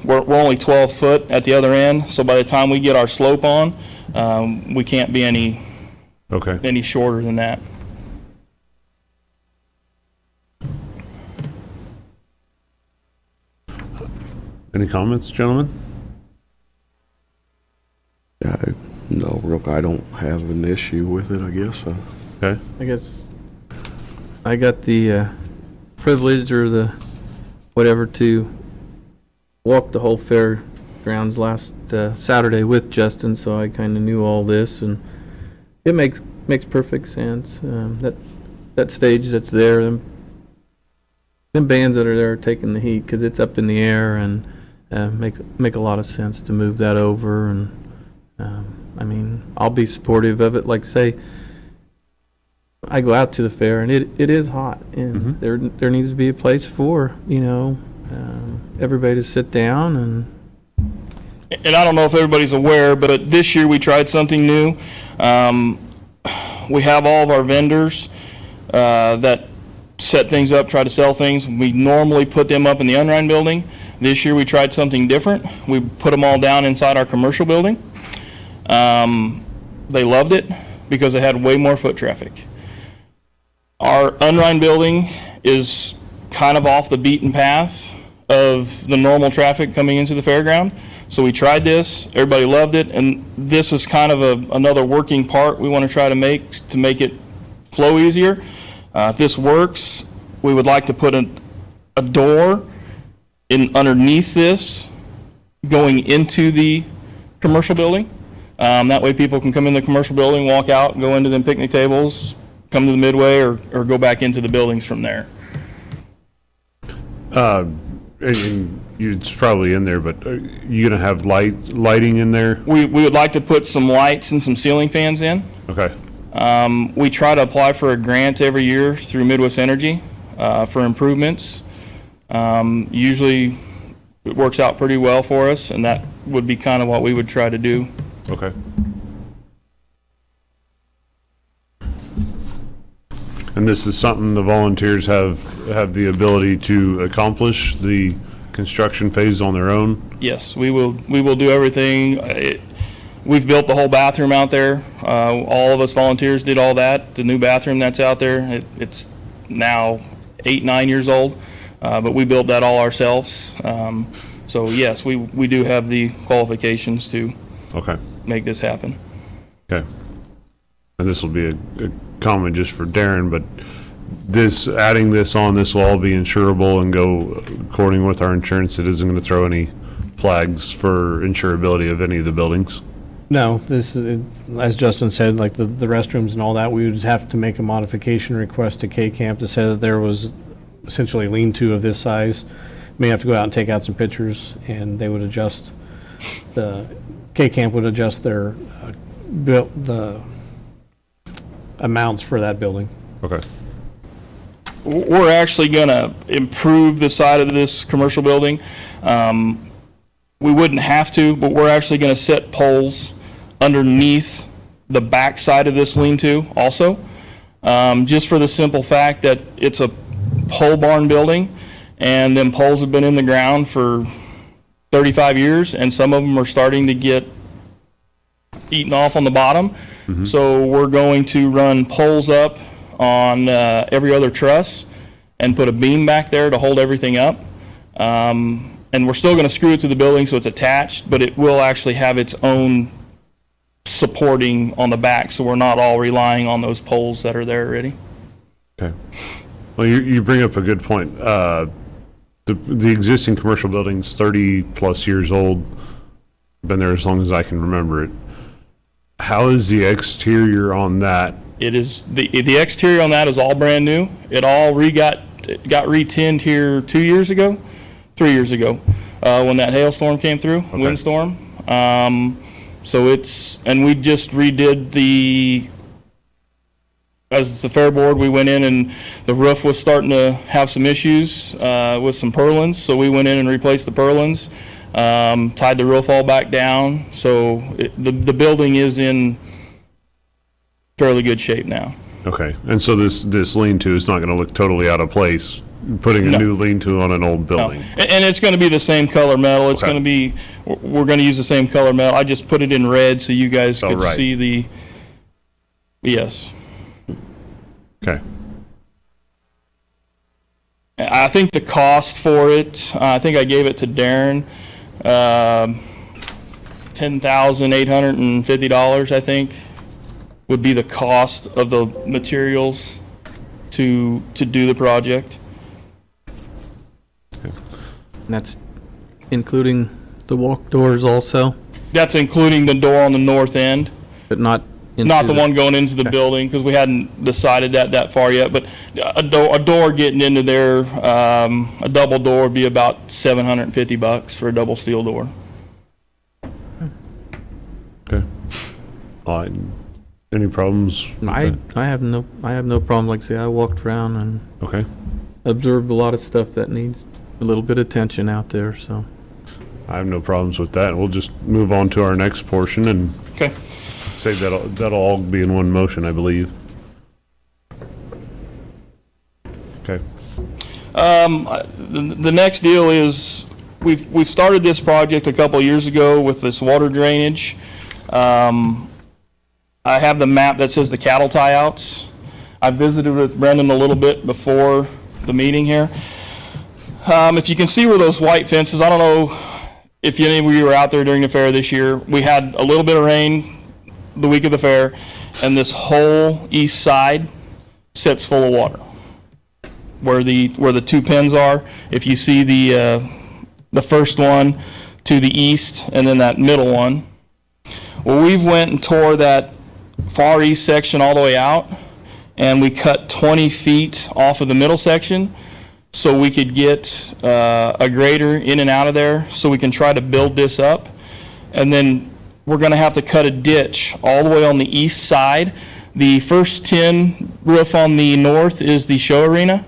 we're only 12 foot at the other end. So by the time we get our slope on, we can't be any shorter than that. Any comments, gentlemen? No, I don't have an issue with it, I guess. Okay. I guess I got the privilege or the whatever to walk the whole fairgrounds last Saturday with Justin, so I kind of knew all this, and it makes perfect sense. That stage that's there, them bands that are there are taking the heat because it's up in the air, and make a lot of sense to move that over. And I mean, I'll be supportive of it. Like say, I go out to the fair and it is hot, and there needs to be a place for everybody to sit down And I don't know if everybody's aware, but this year we tried something new. We have all of our vendors that set things up, try to sell things. We normally put them up in the Unrein building. This year we tried something different. We put them all down inside our commercial building. They loved it because it had way more foot traffic. Our Unrein building is kind of off the beaten path of the normal traffic coming into the fairground. So we tried this, everybody loved it, and this is kind of another working part we want to try to make it flow easier. If this works, we would like to put a door underneath this going into the commercial building. That way people can come in the commercial building, walk out, go into them picnic tables, come to the midway, or go back into the buildings from there. And it's probably in there, but are you gonna have lighting in there? We would like to put some lights and some ceiling fans in. Okay. We try to apply for a grant every year through Midwest Energy for improvements. Usually it works out pretty well for us, and that would be kind of what we would try to do. Okay. And this is something the volunteers have the ability to accomplish, the construction phase on their own? Yes, we will do everything. We've built the whole bathroom out there. All of us volunteers did all that. The new bathroom that's out there, it's now 8-9 years old, but we built that all ourselves. So yes, we do have the qualifications to make this happen. Okay. And this will be a comment just for Darren, but adding this on, this will all be insurable and go according with our insurance. It isn't going to throw any flags for insurability of any of the buildings. No, this is, as Justin said, like the restrooms and all that, we would have to make a modification request to K-Camp to say that there was essentially lean-to of this size. May have to go out and take out some pictures, and they would adjust, the K-Camp would adjust the amounts for that building. Okay. We're actually going to improve the side of this commercial building. We wouldn't have to, but we're actually going to set poles underneath the back side of this lean-to also, just for the simple fact that it's a pole barn building, and them poles have been in the ground for 35 years, and some of them are starting to get eaten off on the bottom. So we're going to run poles up on every other truss and put a beam back there to hold everything up. And we're still going to screw it to the building so it's attached, but it will actually have its own supporting on the back, so we're not all relying on those poles that are there already. Okay. Well, you bring up a good point. The existing commercial building's 30+ years old, been there as long as I can remember it. How is the exterior on that? It is, the exterior on that is all brand new. It all got re-tinned here 3 years ago, when that hailstorm came through, windstorm. So and we just redid as the fair board, we went in and the roof was starting to have some issues with some purlins, so we went in and replaced the purlins, tied the roof all back down. So the building is in fairly good shape now. Okay. And so this lean-to is not going to look totally out of place, putting a new lean-to on an old building? No. And it's going to be the same color metal. It's going to be, we're going to use the same color metal. I just put it in red so you guys could see the, yes. Okay. I think the cost for it, I think I gave it to Darren, $10,850, I think, would be the cost of the materials to do the project. And that's including the walk doors also, That's including the door on the north end, but not into not the one going into the building, because we hadn't decided that far yet. But a door getting into there, a double door would be about $750 for a double steel door. Okay. Any problems? with I that? have no problem. Like I say, I walked around and Okay. observed a lot of stuff that needs a little bit of attention out there, so. I have no problems with that. We'll just move on to our next portion and Okay. say that'll all be in one motion, I believe. Okay. The next deal is, we've started this project a couple of years ago with this water drainage. I have the map that says the cattle tie-outs. I visited with Brendan a little bit before the meeting here. If you can see where those white fences, I don't know if any of you were out there during the fair this year. We had a little bit of rain the week of the fair, and this whole east side sits full of water. Where the two pens are, if you see the first one to the east and then that middle one. Well, we've went and tore that far east section all the way out, and we cut 20 feet off of the middle section so we could get a grader in and out of there so we can try to build this up. And then we're going to have to cut a ditch all the way on the east side. The first tin roof on the north is the show arena.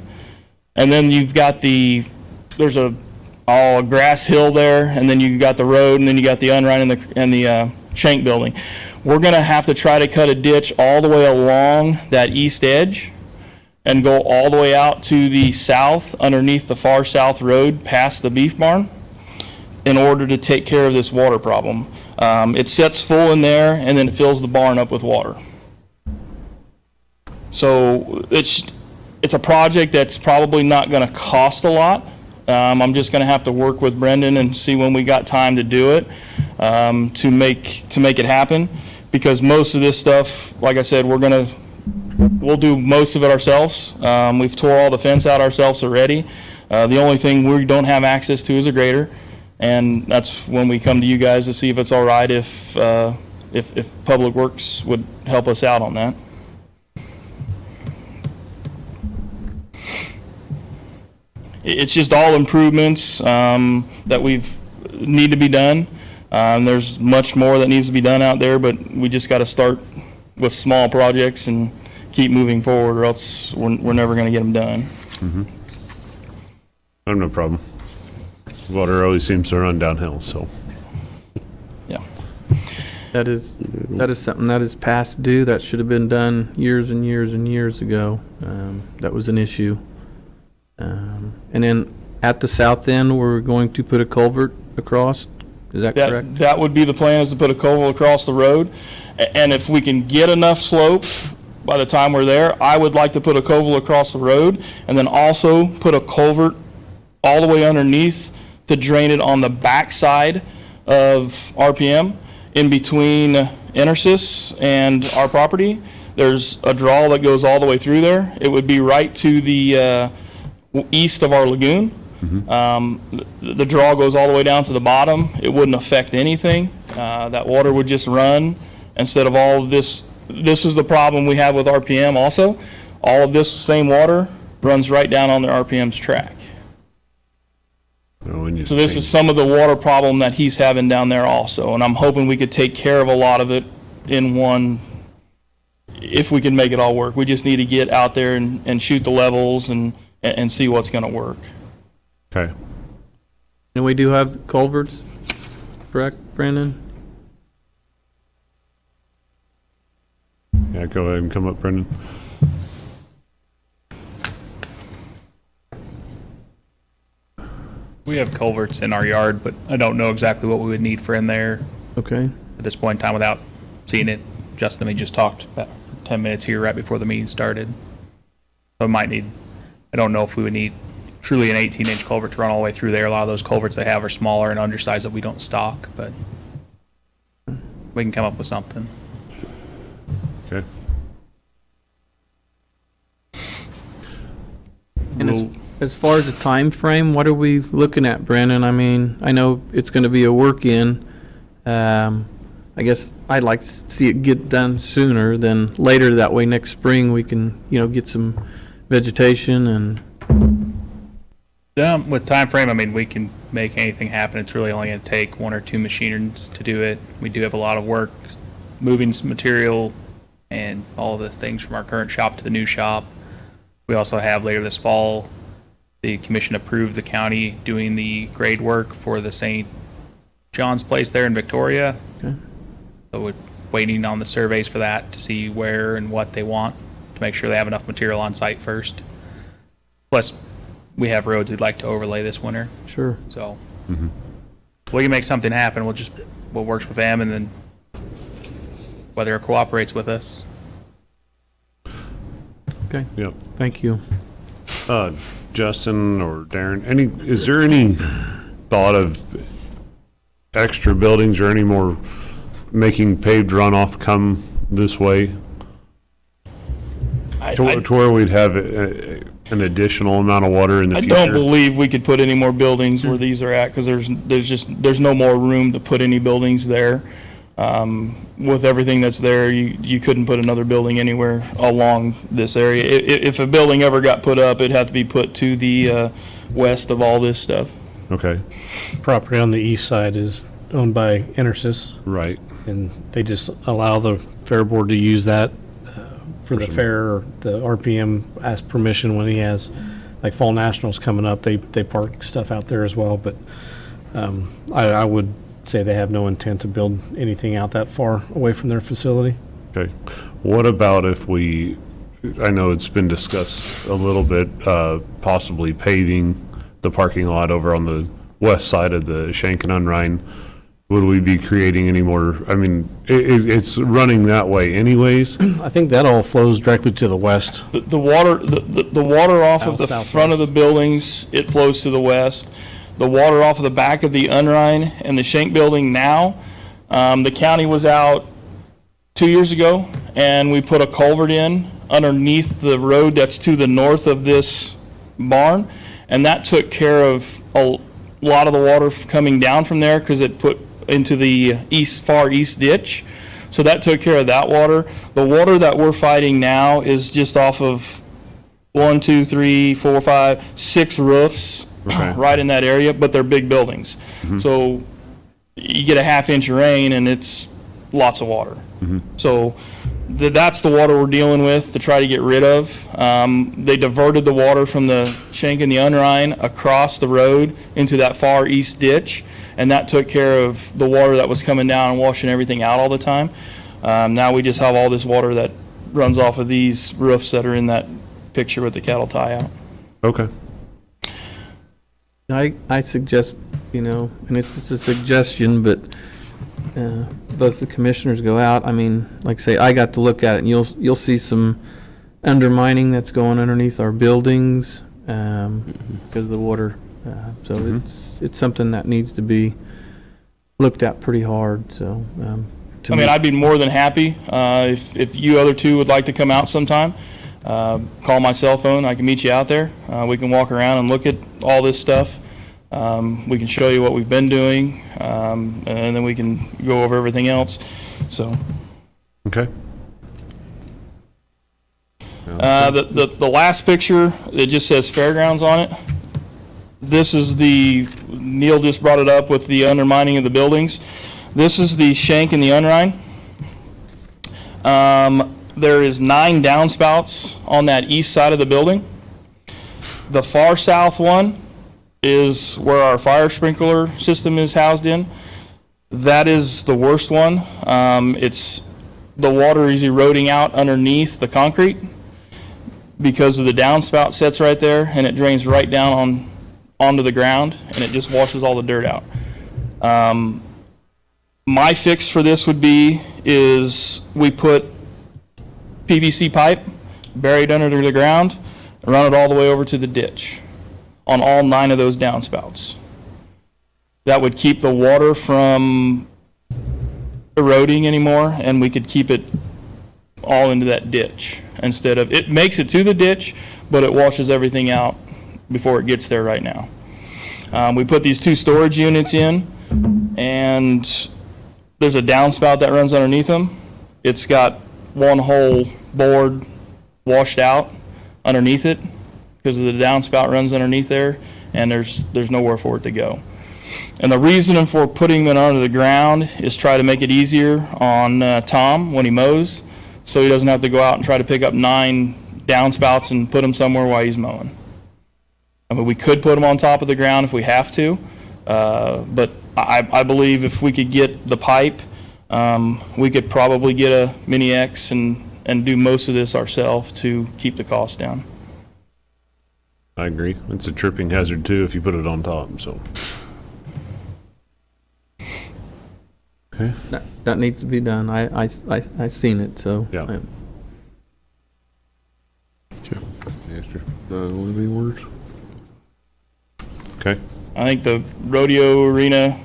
And then you've got there's a grass hill there, and then you got the road, and then you got the unrun and the Shank building. We're going to have to try to cut a ditch all the way along that east edge and go all the way out to the south underneath the far south road past the beef barn in order to take care of this water problem. It sets full in there, and then it fills the barn up with water. So it's a project that's probably not going to cost a lot. I'm just going to have to work with Brendan and see when we got time to do it to make it happen. Because most of this stuff, like I said, we'll do most of it ourselves. We've tore all the fence out ourselves already. The only thing we don't have access to is a grader, and that's when we come to you guys to see if it's all right if Public Works would help us out on that. It's just all improvements that need to be done. There's much more that needs to be done out there, but we just got to start with small projects and keep moving forward, or else we're never going to get them done. I have no problem. Water always seems to run downhill, so. Yeah. That is something that is past due. That should have been done years and years and years ago. That was an issue. And then at the south end, we're going to put a culvert across. Is that correct? That would be the plan, is to put a culvert across the road. And if we can get enough slope by the time we're there, I would like to put a culvert across the road and then also put a culvert all the way underneath to drain it on the back side of RPM in between Intersys and our property. There's a draw that goes all the way through there. It would be right to the east of our lagoon. The draw goes all the way down to the bottom. It wouldn't affect anything. That water would just run instead of all of this. This is the problem we have with RPM also. All of this same water runs right down on the RPM's track. So this is some of the water problem that he's having down there also, and I'm hoping we could take care of a lot of it in one, if we can make it all work. We just need to get out there and shoot the levels and see what's going to work. Okay. And we do have culverts, correct, Brandon? Yeah, go ahead and come up, Brendan. We have culverts in our yard, but I don't know exactly what we would need for in there Okay. at this point in time without seeing it. Justin and me just talked about 10 minutes here right before the meeting started. So I might need, I don't know if we would need truly an 18-inch culvert to run all the way through there. A lot of those culverts they have are smaller and undersized that we don't stock, but we can come up with something. Okay. And Well- as far as the time frame, what are we looking at, Brandon? I mean, I know it's going to be a work-in. I guess I'd like to see it get done sooner than later. That way next spring we can, get some vegetation and, With time frame, I mean, we can make anything happen. It's really only going to take 1 or 2 machines to do it. We do have a lot of work moving some material and all of the things from our current shop to the new shop. We also have later this fall, the commission approved the county doing the grade work for the St. John's Place there in Victoria. Okay. So we're waiting on the surveys for that to see where and what they want to make sure they have enough material on site first. Plus, we have roads we'd like to overlay this winter, sure. so we can make something happen. We'll work with them, and then whether it cooperates with us. Okay, Yep. thank you. Justin or Darren, is there any thought of extra buildings or any more making paved runoff come this way? To where we'd have an additional amount of water in the I future? don't believe we could put any more buildings where these are at, because there's no more room to put any buildings there. With everything that's there, you couldn't put another building anywhere along this area. If a building ever got put up, it'd have to be put to the west of all this stuff. Okay, Property on the east side is owned by Intersys, right. and they just allow the fair board to use that for the fair, or the RPM asks permission when he has, like Fall Nationals coming up, they park stuff out there as well, but I would say they have no intent to build anything out that far away from their facility. Okay. What about if I know it's been discussed a little bit, possibly paving the parking lot over on the west side of the Shank and Unrein? Would we be creating any more, I mean, it's running that way anyways? I think that all flows directly to the west. The water, the water off of the Southwest. front of the buildings, it flows to the west. The water off of the back of the Unrein and the Shank building now, the county was out 2 years ago, and we put a culvert in underneath the road that's to the north of this barn, and that took care of a lot of the water coming down from there, because it put into the far east ditch. So that took care of that water. The water that we're fighting now is just off of 1, 2, 3, 4, 5, 6 roofs. Okay. Right in that area, but they're big buildings. So you get a half-inch of rain and it's lots of water. So that's the water we're dealing with to try to get rid of. They diverted the water from the Shank and the Unrein across the road into that far east ditch, and that took care of the water that was coming down and washing everything out all the time. Now we just have all this water that runs off of these roofs that are in that picture with the cattle tie out. Okay. I suggest, and it's just a suggestion, but both the commissioners go out. I mean, like I say, I got to look at it, and you'll see some undermining that's going underneath our buildings because of the water. So it's something that needs to be looked at pretty hard. So I'd be more than happy if you other two would like to come out sometime. Call my cell phone. I can meet you out there. We can walk around and look at all this stuff. We can show you what we've been doing, and then we can go over everything else. So Okay. the last picture, it just says fairgrounds on it. This is Neil just brought it up with the undermining of the buildings. This is the Shank and the Unrein. There is 9 downspouts on that east side of the building. The far south one is where our fire sprinkler system is housed in. That is the worst one. The water is eroding out underneath the concrete because of the downspout sits right there, and it drains right down onto the ground, and it just washes all the dirt out. My fix for this would be we put PVC pipe buried under the ground, run it all the way over to the ditch. on all 9 of those downspouts. That would keep the water from eroding anymore, and we could keep it all into that ditch instead of, it makes it to the ditch, but it washes everything out before it gets there right now. We put these 2 storage units in, and there's a downspout that runs underneath them. It's got one whole board washed out underneath it because the downspout runs underneath there, and there's nowhere for it to go. And the reason for putting it under the ground is try to make it easier on Tom when he mows, so he doesn't have to go out and try to pick up 9 downspouts and put them somewhere while he's mowing. I mean, we could put them on top of the ground if we have to, but I believe if we could get the pipe, we could probably get a Mini X and do most of this ourselves to keep the cost down. I agree. It's a tripping hazard too if you put it on top, so. Okay. That needs to be done. I seen it, so. Yeah. Any words? Okay. I think the rodeo arena,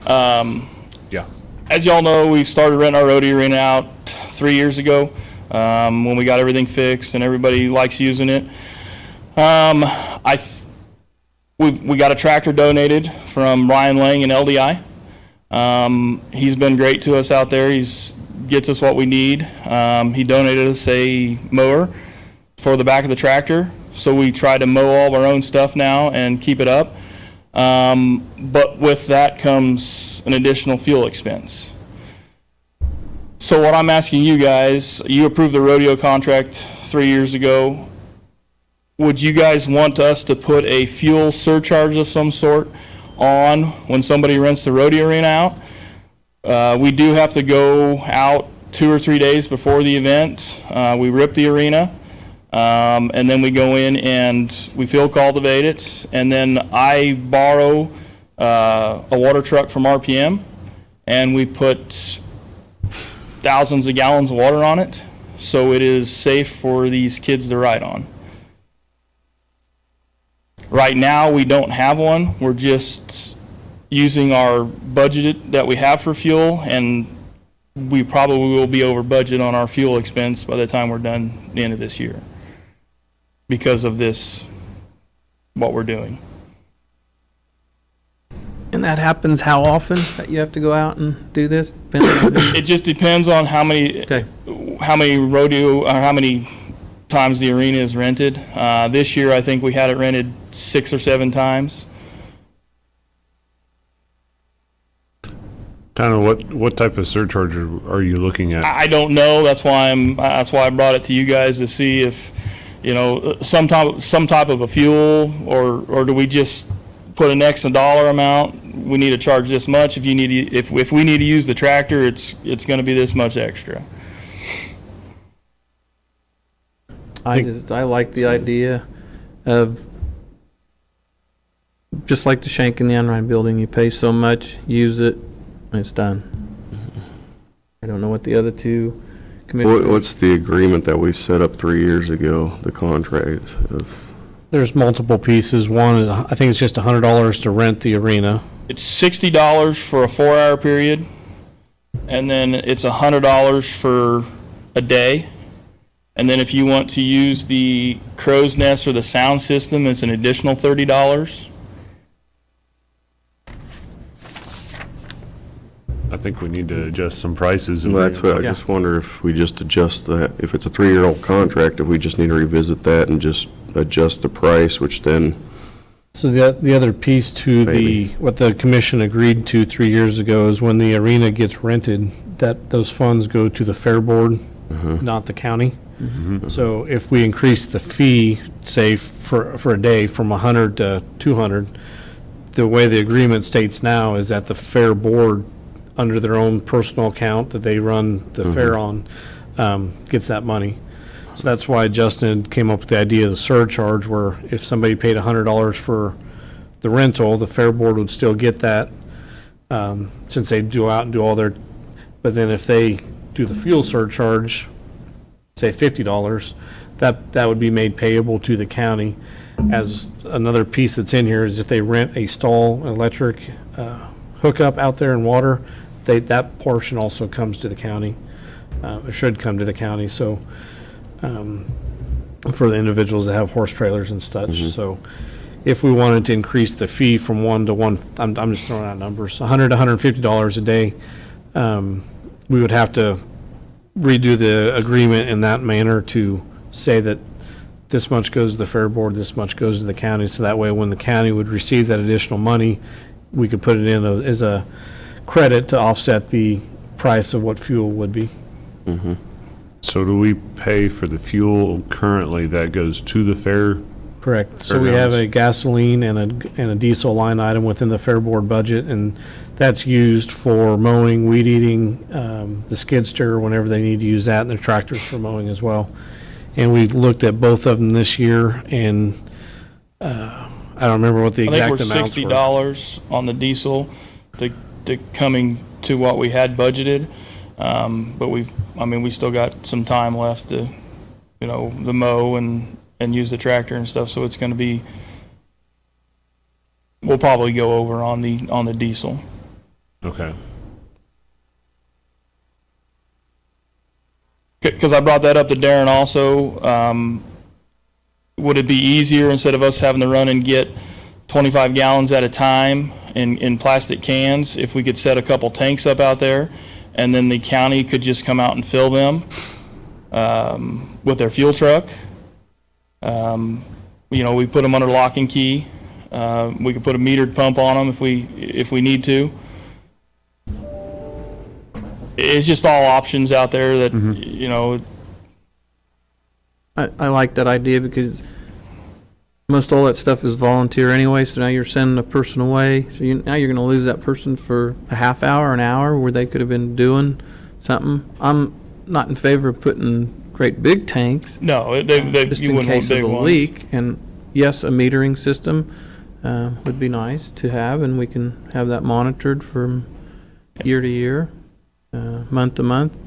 Yeah. as y'all know, we started renting our rodeo arena out 3 years ago when we got everything fixed and everybody likes using it. We got a tractor donated from Ryan Lang in LDI. He's been great to us out there. Gets us what we need. He donated us a mower for the back of the tractor, so we try to mow all of our own stuff now and keep it up. But with that comes an additional fuel expense. So what I'm asking you guys, you approved the rodeo contract 3 years ago. Would you guys want us to put a fuel surcharge of some sort on when somebody rents the rodeo arena out? We do have to go out 2 or 3 days before the event. We rip the arena, and then we go in and we field cultivate it, and then I borrow a water truck from RPM, and we put thousands of gallons of water on it, so it is safe for these kids to ride on. Right now, we don't have one. We're just using our budget that we have for fuel, and we probably will be over budget on our fuel expense by the time we're done the end of this year because of this, what we're doing. And that happens how often that you have to go out and do this? It just depends on how many rodeo, or how many times the arena is rented. This year, I think we had it rented 6 or 7 times. Kind of what type of surcharge are you looking at? I don't know. That's why I brought it to you guys to see if, some type of a fuel, or do we just put an X dollar amount? We need to charge this much. If we need to use the tractor, it's going to be this much extra. I like the idea of, just like the Shank and the Enright building, you pay so much, use it, and it's done. I don't know what the other two commissioners. What's the agreement that we set up 3 years ago, the contract of? There's multiple pieces. One is, I think it's just $100 to rent the arena. It's $60 for a 4-hour period, and then it's $100 for a day. And then if you want to use the crow's nest or the sound system, it's an additional $30. I think we need to adjust some prices. Well, that's what I just wonder if we just adjust that. If it's a 3-year-old contract, if we just need to revisit that and just adjust the price, which then. So the other piece to what the commission agreed to 3 years ago is when the arena gets rented, that those funds go to the fair board, not the county. So if we increase the fee, say for a day from 100 to 200, the way the agreement states now is that the fair board, under their own personal account that they run the fair on, gets that money. So that's why Justin came up with the idea of the surcharge, where if somebody paid $100 for the rental, the fair board would still get that, since they go out and do all their, but then if they do the fuel surcharge, say $50, that would be made payable to the county. as another piece that's in here is if they rent a stall electric hookup out there in water, that portion also comes to the county. It should come to the county, so for the individuals that have horse trailers and such. So if we wanted to increase the fee from $1 to $1, I'm just throwing out numbers, $100 to $150 a day, we would have to redo the agreement in that manner to say that this much goes to the fair board, this much goes to the county, so that way when the county would receive that additional money, we could put it in as a credit to offset the price of what fuel would be. So do we pay for the fuel currently that goes to the fair? Correct. So we have a gasoline and a diesel line item within the fair board budget, and that's used for mowing, weed eating, the skid steer whenever they need to use that, and the tractors for mowing as well. And we looked at both of them this year, and I don't remember what the I think exact we're amounts were. $60 on the diesel to coming to what we had budgeted. But we still got some time left to, the mow and use the tractor and stuff. So it's going to be, we'll probably go over on the diesel. Okay. Because I brought that up to Darren also. Would it be easier, instead of us having to run and get 25 gallons at a time in plastic cans, if we could set a couple tanks up out there, and then the county could just come out and fill them with their fuel truck? We put them under lock and key. We could put a metered pump on them if we need to. It's just all options out there that, I like that idea because most all that stuff is volunteer anyway, so now you're sending a person away. So now you're going to lose that person for a half hour, an hour, where they could have been doing something. I'm not in favor of putting great big tanks. No, just you in wouldn't case want of big a ones. leak. And yes, a metering system would be nice to have, and we can have that monitored from year to year, month to month.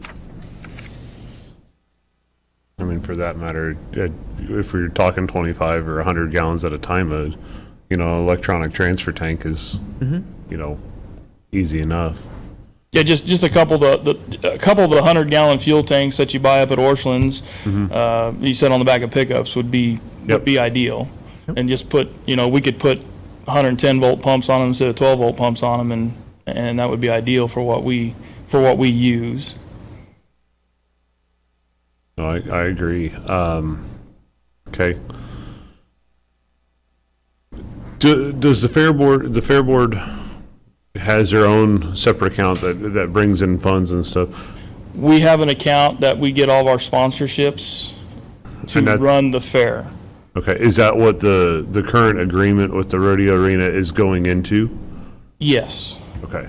I mean, for that matter, if we're talking 25 or 100 gallons at a time, electronic transfer tank is, easy enough. Yeah, just a couple of the 100-gallon fuel tanks that you buy up at Orchland's, you set on the back of pickups would be ideal. And just put, we could put 110-volt pumps on them instead of 12-volt pumps on them, and that would be ideal for what we use. No, I agree. Okay. Does the fair board has their own separate account that brings in funds and stuff? We have an account that we get all of our sponsorships to run the fair. Okay, is that what the current agreement with the rodeo arena is going into? Yes. Okay.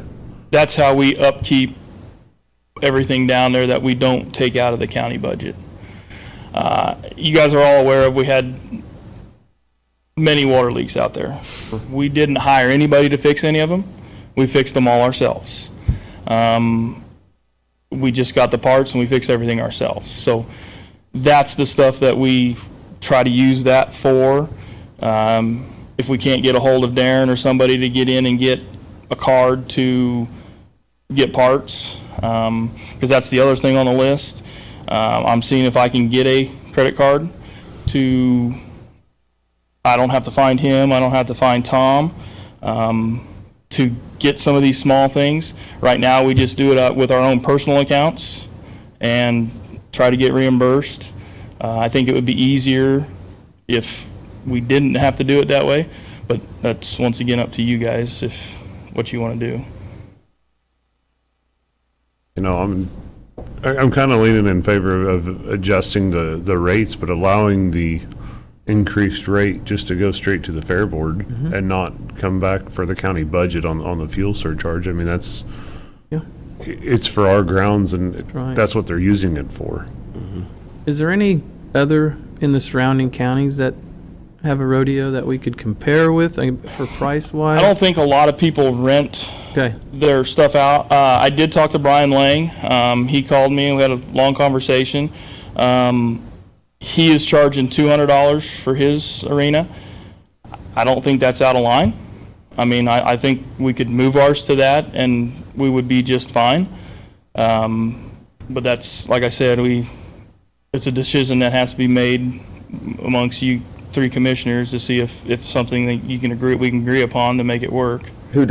That's how we upkeep everything down there that we don't take out of the county budget. You guys are all aware of, we had many water leaks out there. We didn't hire anybody to fix any of them. We fixed them all ourselves. We just got the parts and we fixed everything ourselves. So that's the stuff that we try to use that for. If we can't get a hold of Darren or somebody to get in and get a card to get parts, because that's the other thing on the list. I'm seeing if I can get a credit card to, I don't have to find him, I don't have to find Tom, to get some of these small things. Right now, we just do it with our own personal accounts and try to get reimbursed. I think it would be easier if we didn't have to do it that way, but that's once again up to you guys if what you want to do. I'm kind of leaning in favor of adjusting the rates, but allowing the increased rate just to go straight to the fair board and not come back for the county budget on the fuel surcharge. I mean, it's for our grounds, and that's what they're using it for. Is there any other in the surrounding counties that have a rodeo that we could compare with for price-wise? I don't think a lot of people rent their stuff out. I did talk to Brian Lang. He called me and we had a long conversation. He is charging $200 for his arena. I don't think that's out of line. I mean, I think we could move ours to that and we would be just fine. But that's, like I said, it's a decision that has to be made amongst you 3 commissioners to see if something that we can agree upon to make it work. Who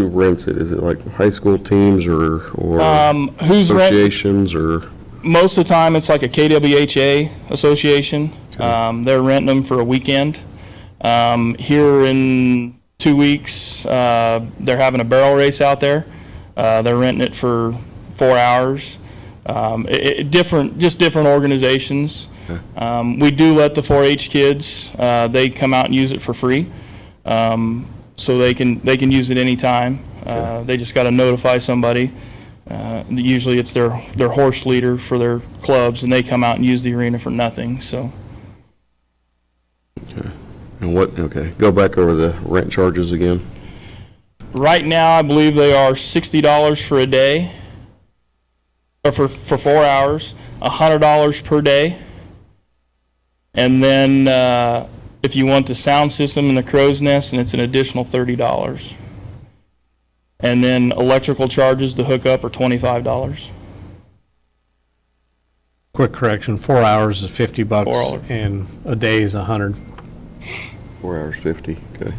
rents it? Is it like high school teams or Who's associations or? Most of the time, it's like a KWHA association. They're renting them for a weekend. Here in 2 weeks, they're having a barrel race out there. They're renting it for 4 hours. Different organizations. We do let the 4-H kids, they come out and use it for free. So they can use it anytime. They just got to notify somebody. Usually it's their horse leader for their clubs, and they come out and use the arena for nothing. So. Okay. And go back over the rent charges again. Right now, I believe they are $60 for a day, or for 4 hours, $100 per day. And then if you want the sound system and the crow's nest, and it's an additional $30. And then electrical charges to hook up are $25. Quick correction, 4 hours is $50 4 hours. and a day is 100. 4 hours 50, okay.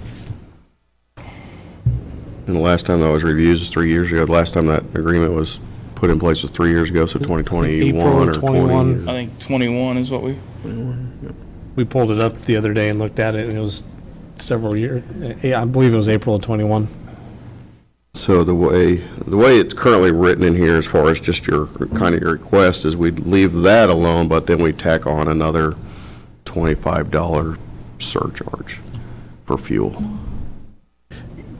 And the last time that was reviewed is 3 years ago. The last time that agreement was put in place was 3 years ago, so 2021 April or 21. 20. I think 21 is what We pulled it up the other day and looked at it, and it was several years. Yeah, I believe it was April of 21. So the way it's currently written in here, as far as just your request, is we'd leave that alone, but then we tack on another $25 surcharge for fuel.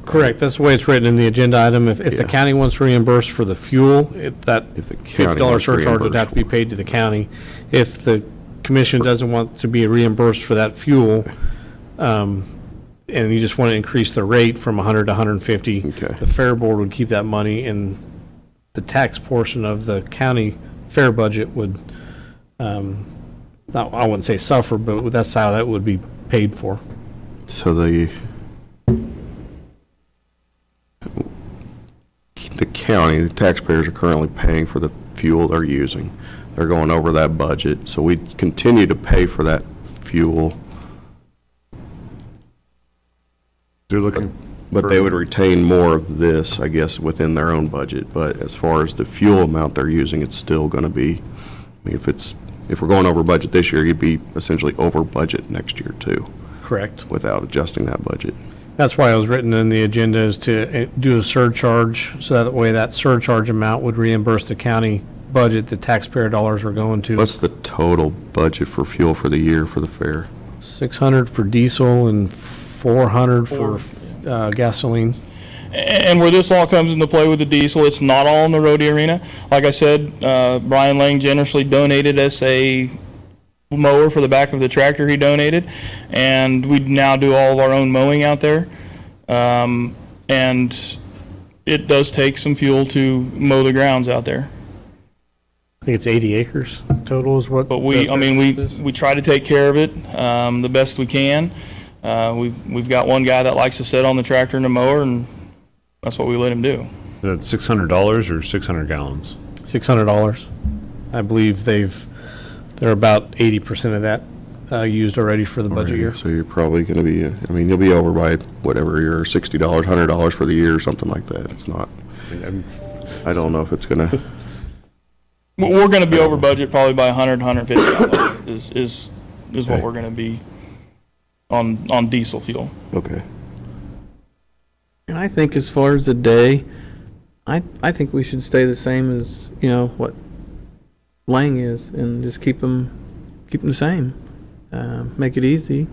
Correct, that's the way it's written in the agenda item. If the Yeah. county wants to reimburse for the fuel, that If the county $50 wants to surcharge would have to be reimburse. paid to the county. If the commission doesn't want to be reimbursed for that fuel, and you just want to increase the rate from 100 to 150, Okay. the fair board would keep that money, and the tax portion of the county fair budget would, I wouldn't say suffer, but that's how that would be paid for. So the county, the taxpayers are currently paying for the fuel they're using. They're going over that budget, so we continue to pay for that fuel, They're looking, but they would retain more of this, I guess, within their own budget. But as far as the fuel amount they're using, it's still going to be, I mean, if we're going over budget this year, you'd be essentially over budget next year too, Correct. without adjusting that budget. That's why it was written in the agenda, is to do a surcharge, so that way that surcharge amount would reimburse the county budget the taxpayer dollars are going to. What's the total budget for fuel for the year for the fair? 600 for diesel and 400 for gasoline. And where this all comes into play with the diesel, it's not all in the roadie arena. Like I said, Brian Lang generously donated us a mower for the back of the tractor he donated, and we now do all of our own mowing out there. And it does take some fuel to mow the grounds out there. I think it's 80 acres total is what. But we try to take care of it the best we can. We've got one guy that likes to sit on the tractor and the mower, and that's what we let him do. that's $600 or 600 gallons? $600. I believe they're about 80% of that used already for the budget year. So you're probably going to be, I mean, you'll be over by whatever, your $60, $100 for the year or something like that. It's not, I don't know if it's going to. We're going to be over budget probably by $100, $150 is what Okay. we're going to be on diesel fuel. Okay. And I think as far as the day, I think we should stay the same as, what Lang is, and just keep them the same. Make it easy.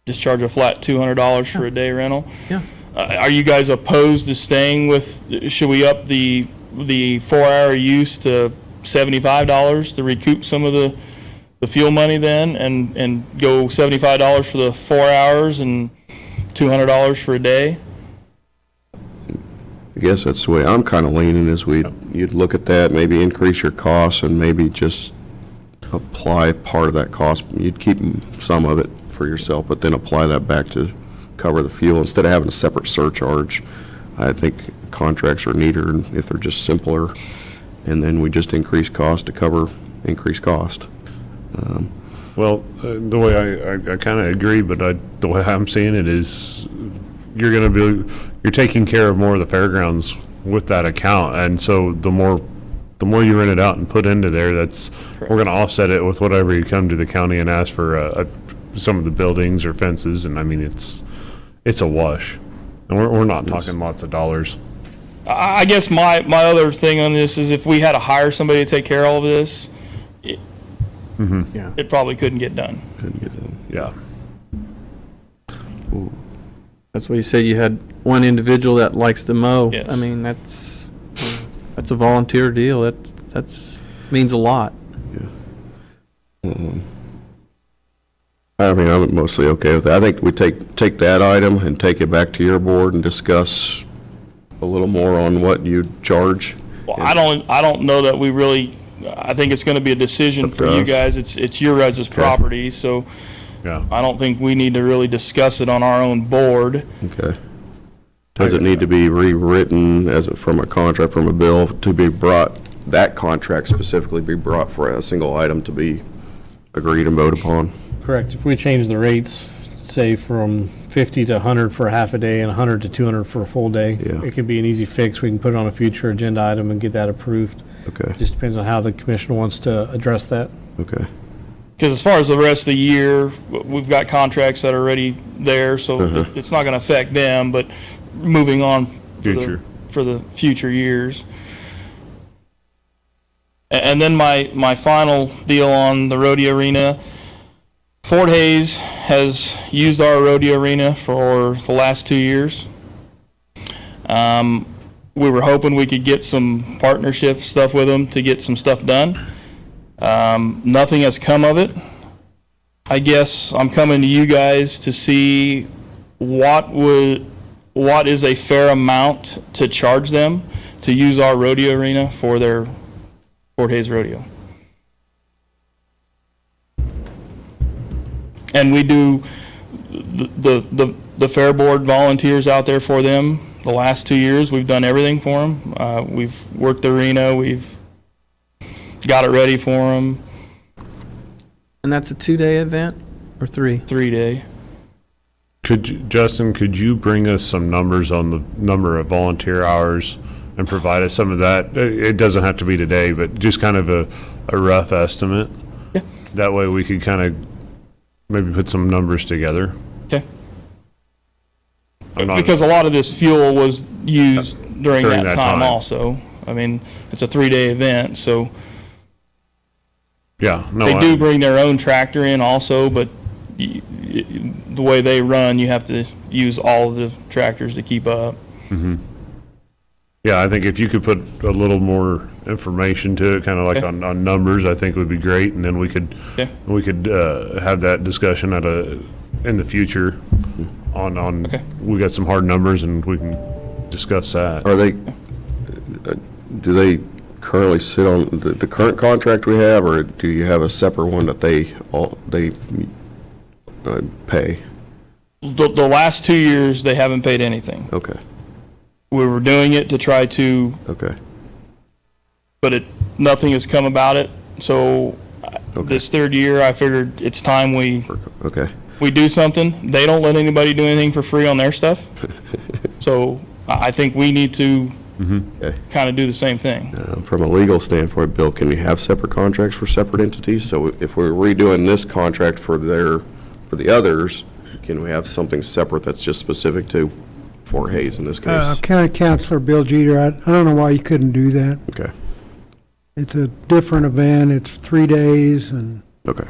Just charge a flat $200 for a day rental. Yeah. Are you guys opposed to staying with, should we up the 4-hour use to $75 to recoup some of the fuel money then, and go $75 for the 4 hours and $200 for a day? I guess that's the way I'm kind of leaning, is you'd look at that, maybe increase your costs and maybe just apply part of that cost. You'd keep some of it for yourself, but then apply that back to cover the fuel instead of having a separate surcharge. I think contracts are neater if they're just simpler, and then we just increase cost to cover increased cost. Well, the way I kind of agree, but the way I'm seeing it is you're taking care of more of the fairgrounds with that account. And so the more you rent it out and put into there, we're going to offset it with whatever you come to the county and ask for some of the buildings or fences. And I mean, it's a wash. And we're not talking lots of dollars. I guess my other thing on this is if we had to hire somebody to take care of all of this, it probably couldn't get done. Yeah. That's why you say you had one individual that likes to mow. Yes. I mean, that's a volunteer deal. That's means a lot. I mean, I'm mostly okay with that. I think we take that item and take it back to your board and discuss a little more on what you charge. Well, I don't know that we really, I think it's going to be a decision Up to for you us. guys. It's your guys' property, so Yeah. I don't think we need to really discuss it on our own board. Okay. Does it need to be rewritten from a contract, from a bill to be brought, that contract specifically be brought for a single item to be agreed and voted upon? Correct. If we change the rates, say from 50 to 100 for a half a day and 100 to 200 for a full day, Yeah. it could be an easy fix. We can put it on a future agenda item and get that approved. Okay, Just depends on how the commission wants to address that. okay. Because as far as the rest of the year, we've got contracts that are already there, so it's not going to affect them, but moving on for the future years. And then my final deal on the rodeo arena, Fort Hays has used our rodeo arena for the last 2 years. We were hoping we could get some partnership stuff with them to get some stuff done. Nothing has come of it. I guess I'm coming to you guys to see what is a fair amount to charge them to use our rodeo arena for their Fort Hays rodeo. And we do the fair board volunteers out there for them. The last 2 years, we've done everything for them. We've worked the arena. We've got it ready for them. And that's a 2-day event or 3? 3-day. Justin, could you bring us some numbers on the number of volunteer hours and provide us some of that? It doesn't have to be today, but just kind of a rough estimate. Yeah. That way we could kind of maybe put some numbers together. Okay. I'm not- Because a lot of this fuel was used during During that that time time. also. I mean, it's a 3-day event, so Yeah, no, they do bring their own tractor in also, but the way they run, you have to use all of the tractors to keep up. yeah, I think if you could put a little more information to it, kind of like Okay. on numbers, I think would be great, and then we could Okay. have that discussion in the future on Okay. we got some hard numbers and we can discuss that. Are they, do they currently sit on the current contract we have, or do you have a separate one that they pay? The last 2 years, they haven't paid anything. Okay, We were doing it to try to, okay, but nothing has come about it. So this 3rd year, I figured it's time we okay. do something. They don't let anybody do anything for free on their stuff. So I think we need to Okay. kind of do the same thing. From a legal standpoint, Bill, can you have separate contracts for separate entities? So if we're redoing this contract for the others, can we have something separate that's just specific to Fort Hays in this case? County Councilor Bill Jeter, I don't know why you couldn't do that. Okay, It's a different event, it's 3 days, and okay,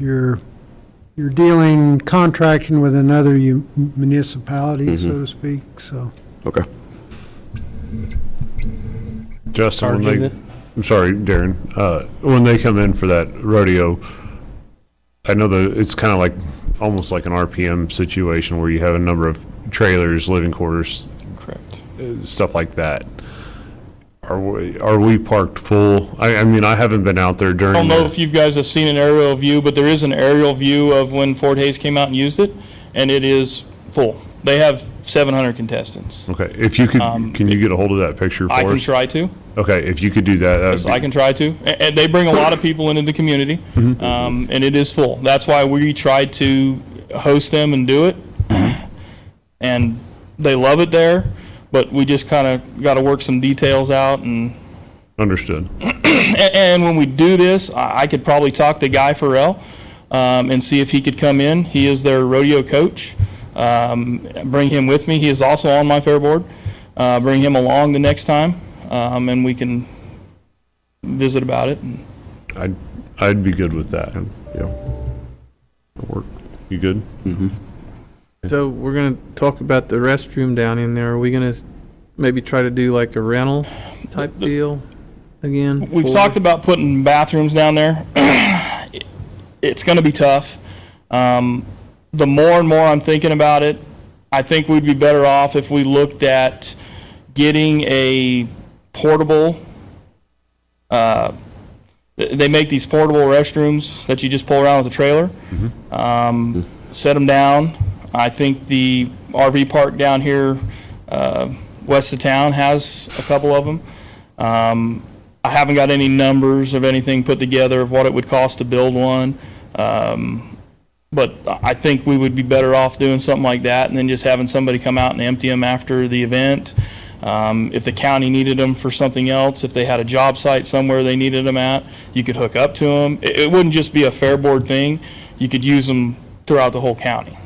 you're contracting with another municipality, so to speak, so. okay. Justin, when Charging they, it? I'm sorry, Darren, when they come in for that rodeo, I know that it's kind of like, almost like an RPM situation where you have a number of trailers, living quarters, Correct. stuff like that. are we parked full? I mean, I haven't been out there during. I don't know the- if you guys have seen an aerial view, but there is an aerial view of when Fort Hays came out and used it, and it is full. They have 700 contestants. Okay, if you could, can you get a hold of that picture for us? I can try to. Okay, if you could do that, that'd Yes, I can try to. And they bring a lot of people into the community, and it is full. That's why we tried to host them and do it. And they love it there, but we just kind of got to work some details out. And Understood. and when we do this, I could probably talk to Guy Farrell and see if he could come in. He is their rodeo coach. Bring him with me. He is also on my fair board. Bring him along the next time, and we can visit about it. I'd be good with that. Yeah. That'll work. You good? So we're gonna talk about the restroom down in there. Are we gonna maybe try to do like a rental type deal again? We've for- talked about putting bathrooms down there. It's going to be tough. The more and more I'm thinking about it, I think we'd be better off if we looked at getting a portable. They make these portable restrooms that you just pull around with a trailer. Set them down. I think the RV park down here west of town has a couple of them. I haven't got any numbers of anything put together of what it would cost to build one. But I think we would be better off doing something like that and then just having somebody come out and empty them after the event. If the county needed them for something else, if they had a job site somewhere they needed them at, you could hook up to them. It wouldn't just be a fair board thing. You could use them throughout the whole county.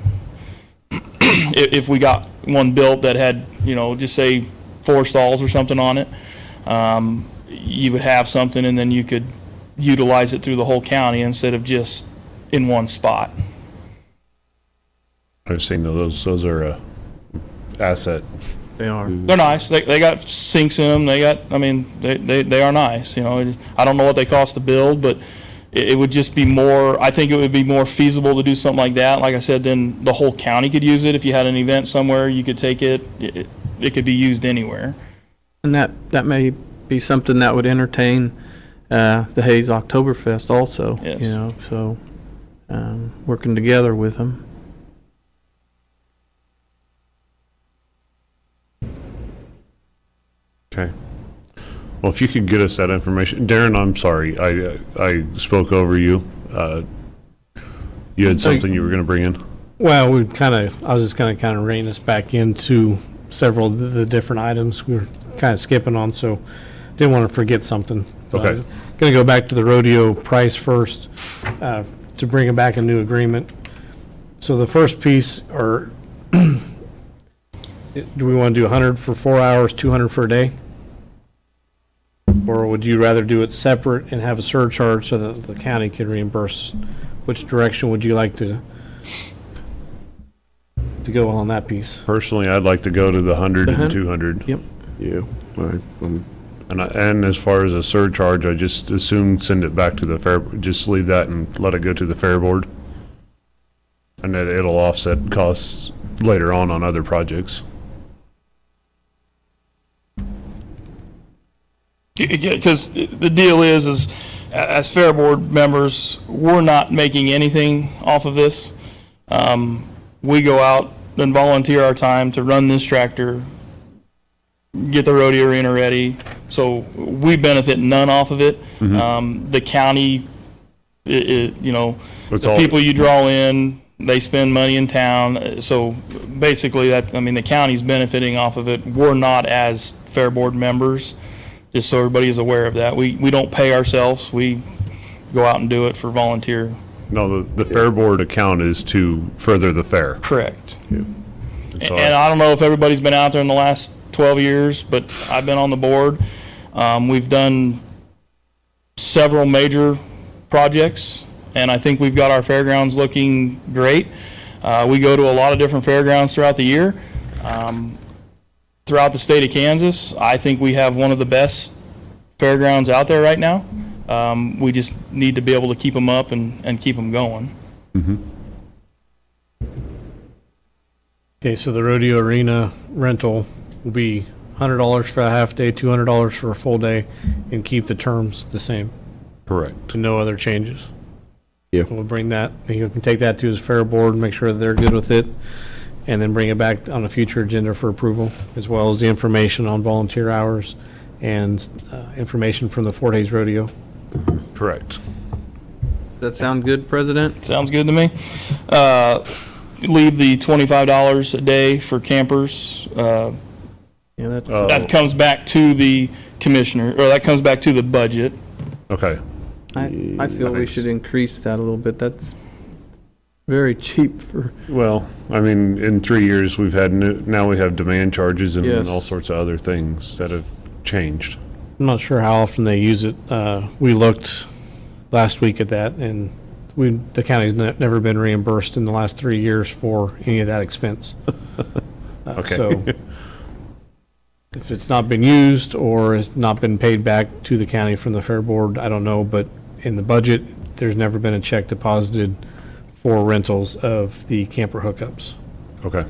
If we got one built that had, just say 4 stalls or something on it, you would have something and then you could utilize it through the whole county instead of just in one spot. I've seen those are a asset. They are. They're nice. They got sinks in them. They are nice. I don't know what they cost to build, but it would just be more, I think it would be more feasible to do something like that. Like I said, then the whole county could use it. If you had an event somewhere, you could take it. It could be used anywhere. And that may be something that would entertain the Hayes Oktoberfest also. Yes. So working together with them. Okay. Well, if you could get us that information. Darren, I'm sorry. I spoke over you. You had something you were going to bring in? Well, I was just going to kind of rein us back into several of the different items we were kind of skipping on, so didn't want to forget something. But I was Okay. going to go back to the rodeo price first, to bring it back a new agreement. So the first piece, or do we want to do 100 for 4 hours, 200 for a day? Or would you rather do it separate and have a surcharge so that the county can reimburse? Which direction would you like to go on that piece? Personally, I'd like to go to the 100 The and 100? 200. Yep. Yeah. And as far as a surcharge, I just assume send it back to the fair, just leave that and let it go to the fair board. And that it'll offset costs later on other projects. Because the deal is as fair board members, we're not making anything off of this. We go out and volunteer our time to run this tractor, get the rodeo arena ready, so we benefit none off of it. The county, It's the all- people you draw in, they spend money in town, so basically the county's benefiting off of it. We're not as fair board members, just so everybody is aware of that. We don't pay ourselves, we go out and do it for volunteer. No, the fair board account is to further the fair. Correct. So And I don't know if everybody's been out there in the last 12 years, but I've been on the board. We've done several major projects, and I think we've got our fairgrounds looking great. We go to a lot of different fairgrounds throughout the year. Throughout the state of Kansas, I think we have one of the best fairgrounds out there right now. We just need to be able to keep them up and keep them going. Okay, so the rodeo arena rental will be $100 for a half day, $200 for a full day, and keep the terms the same, Correct. and no other changes. Yeah. We'll bring that, he can take that to his fair board, make sure that they're good with it, and then bring it back on a future agenda for approval, as well as the information on volunteer hours and information from the Fort Hays Rodeo. Correct. Does that sound good, President? Sounds good to me. Leave the $25 a day for campers. Yeah, that's, That comes back to the commissioner, or that comes back to the budget. Okay. I feel we should increase that a little bit. That's very cheap for, Well, I mean, in 3 years, we've had, now we have demand charges and Yes. all sorts of other things that have changed. I'm not sure how often they use it. We looked last week at that, and the county's never been reimbursed in the last 3 years for any of that expense. Okay. So if it's not been used or it's not been paid back to the county from the fair board, I don't know, but in the budget, there's never been a check deposited for rentals of the camper hookups. Okay.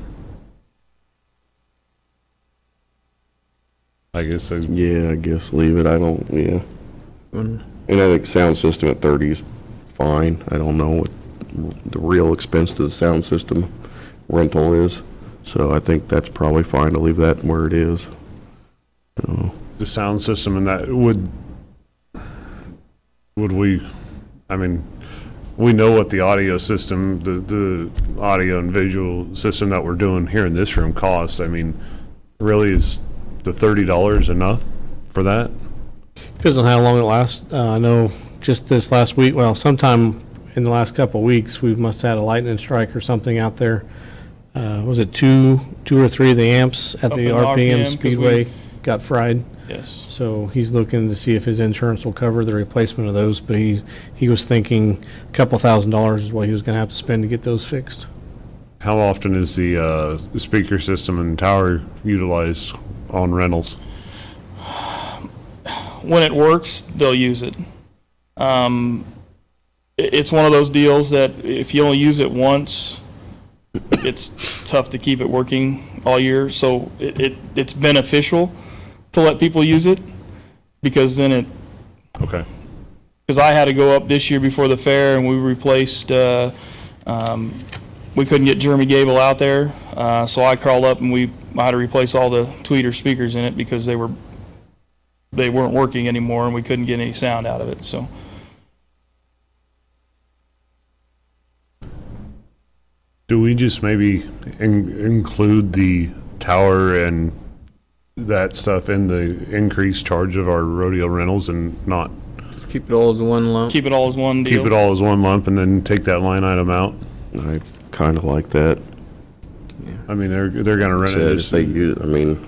I guess Yeah, I guess leave it. I don't, yeah. Mm. And I think sound system at 30 is fine. I don't know what the real expense to the sound system rental is. So I think that's probably fine to leave that where it is. the sound system and that, would we, I mean, we know what the audio system, the audio and visual system that we're doing here in this room costs. I mean, really, is the $30 enough for that? Depends on how long it lasts. I know just this last week, well, sometime in the last couple of weeks, we must have had a lightning strike or something out there. Was it two or three of the amps at Up the in RPM 'cause Speedway got fried? Yes. So he's looking to see if his insurance will cover the replacement of those, but he was thinking a couple $1,000s is what he was gonna have to spend to get those fixed. How often is the speaker system and tower utilized on rentals? When it works, they'll use it. It's one of those deals that if you only use it once, it's tough to keep it working all year. So it's beneficial to let people use it, because then it, Okay. because I had to go up this year before the fair and we replaced, we couldn't get Jeremy Gable out there. So I crawled up and I had to replace all the tweeter speakers in it because they weren't working anymore and we couldn't get any sound out of it, so. Do we just maybe include the tower and that stuff in the increased charge of our rodeo rentals and not Just keep it all as one lump. Keep it all as one deal. keep it all as one lump and then take that line item out? I kind of like that. I mean, they're gonna rent Said it. if they use, I mean,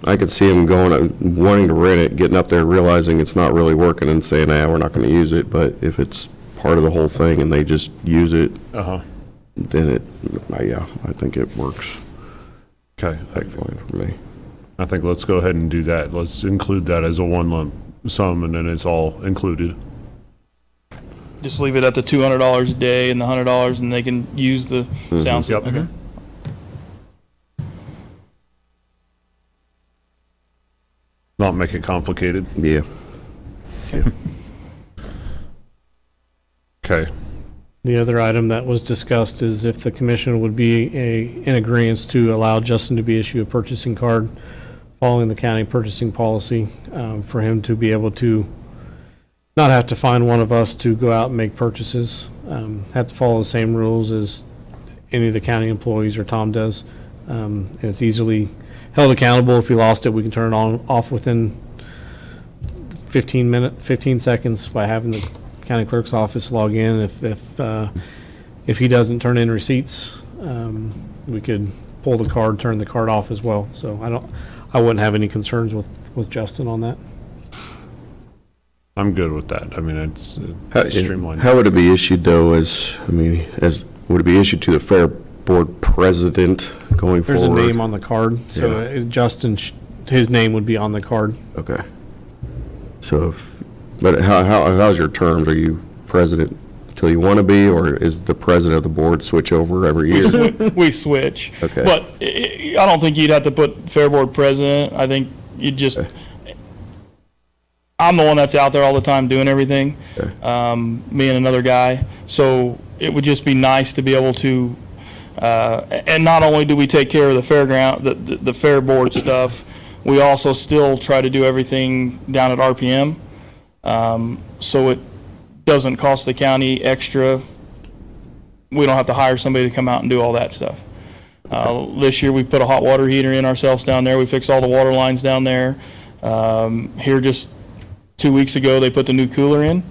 I could see them going, wanting to rent it, getting up there, realizing it's not really working and saying, we're not going to use it. But if it's part of the whole thing and they just use it, Uh-huh. then I think it works Okay. fine for me. I think let's go ahead and do that. Let's include that as a one lump sum and then it's all included. Just leave it at the $200 a day and the $100 and they can use the sound Yep. system. Okay. Not make it complicated. Yeah. Okay. The other item that was discussed is if the commission would be in agreeance to allow Justin to be issued a purchasing card following the county purchasing policy, for him to be able to not have to find one of us to go out and make purchases, have to follow the same rules as any of the county employees or Tom does. It's easily held accountable. If we lost it, we can turn it off within 15 seconds by having the county clerk's office log in. If he doesn't turn in receipts, we could pull the card, turn the card off as well. So I wouldn't have any concerns with Justin on that. I'm good with that. I mean, it's streamlined. How would it be issued though would it be issued to the fair board president going There's forward? a name on the card, so Justin, his name would be on the card. Okay. So, but how's your terms? Are you president till you want to be, or is the president of the board switch over every year? We switch. Okay. But I don't think you'd have to put Fair Board president. I think you'd just, I'm the one that's out there all the time doing everything, me and another guy. So it would just be nice to be able to, and not only do we take care of the fairground, the Fair Board stuff, we also still try to do everything down at RPM. So it doesn't cost the county extra. We don't have to hire somebody to come out and do all that stuff. This year we put a hot water heater in ourselves down there. We fixed all the water lines down there. Here just 2 weeks ago, they put the new cooler in,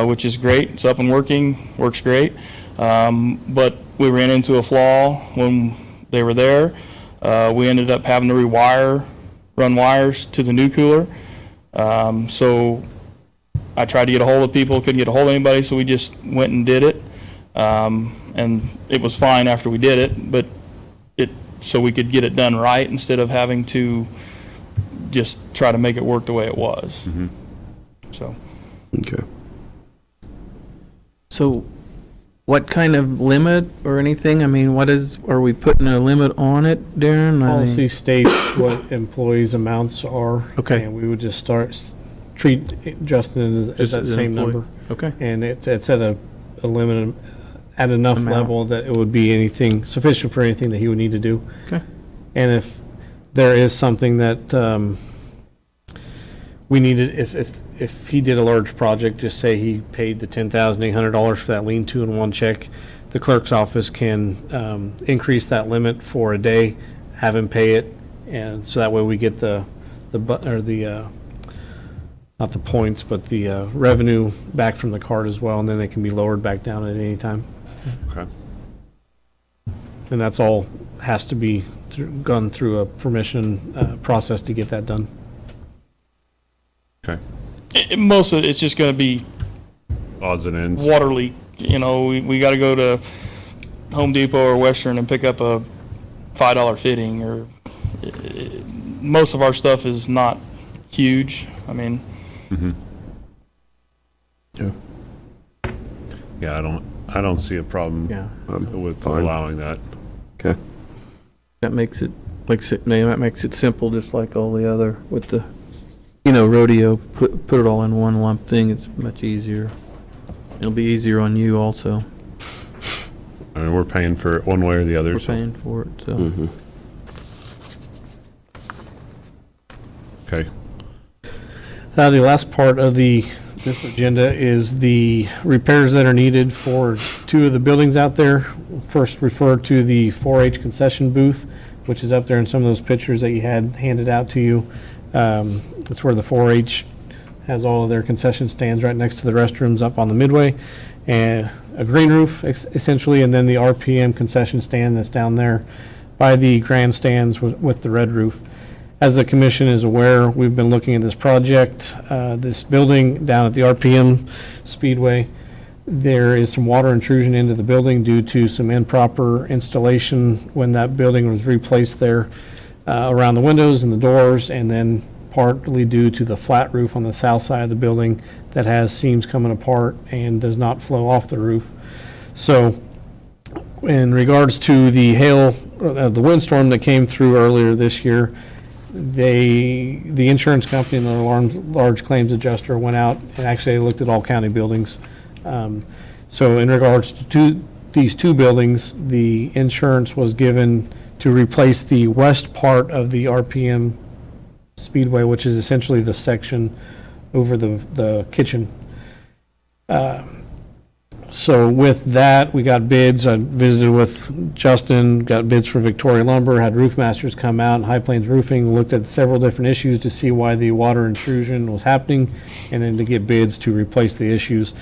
which is great. It's up and working, works great. But we ran into a flaw when they were there. We ended up having to run wires to the new cooler. So I tried to get a hold of people, couldn't get a hold of anybody, so we just went and did it. And it was fine after we did it, but so we could get it done right instead of having to just try to make it work the way it was. So. Okay. So what kind of limit or anything? I mean, are we putting a limit on it, Darren? I mean- Policy states what employees' amounts are. Okay. And we would just treat Justin as Just that as an same employee. number. Okay. And it's at a limit, at enough Amount. level that it would be anything, sufficient for anything that he would need to do. Okay. And if there is something that we needed, if he did a large project, just say he paid the $10,800 for that lean-to in one check, the clerk's office can increase that limit for a day, have him pay it, and so that way we get not the points, but the revenue back from the card as well, and then they can be lowered back down at any time. Okay. And that's all has to be gone through a permission process to get that done. Okay. Most of it's just going to be Odds and ends. water leak. You know, we got to go to Home Depot or Western and pick up a $5 fitting, or most of our stuff is not huge. I mean, Yeah, I don't see a problem Yeah. with Fine. allowing that. Okay. That makes it simple, just like all the other with the, rodeo. Put it all in one lump thing. It's much easier. It'll be easier on you also. I mean, we're paying for it one way or the other. We're so- paying for it, so. Mm-hmm. Okay. The last part of this agenda is the repairs that are needed for two of the buildings out there. First, refer to the 4-H concession booth, which is up there in some of those pictures that you had handed out to you. That's where the 4-H has all of their concession stands right next to the restrooms up on the midway, and a green roof essentially, and then the RPM concession stand that's down there by the grandstands with the red roof. As the commission is aware, we've been looking at this project, this building down at the RPM Speedway. There is some water intrusion into the building due to some improper installation when that building was replaced there around the windows and the doors, and then partly due to the flat roof on the south side of the building that has seams coming apart and does not flow off the roof. So in regards to the hail, the windstorm that came through earlier this year, the insurance company and the large claims adjuster went out and actually looked at all county buildings. So in regards to these two buildings, the insurance was given to replace the west part of the RPM Speedway, which is essentially the section over the kitchen. So with that, we got bids. I visited with Justin, got bids for Victoria Lumber, had roof masters come out, and High Plains Roofing, looked at several different issues to see why the water intrusion was happening, and then to get bids to replace the issues.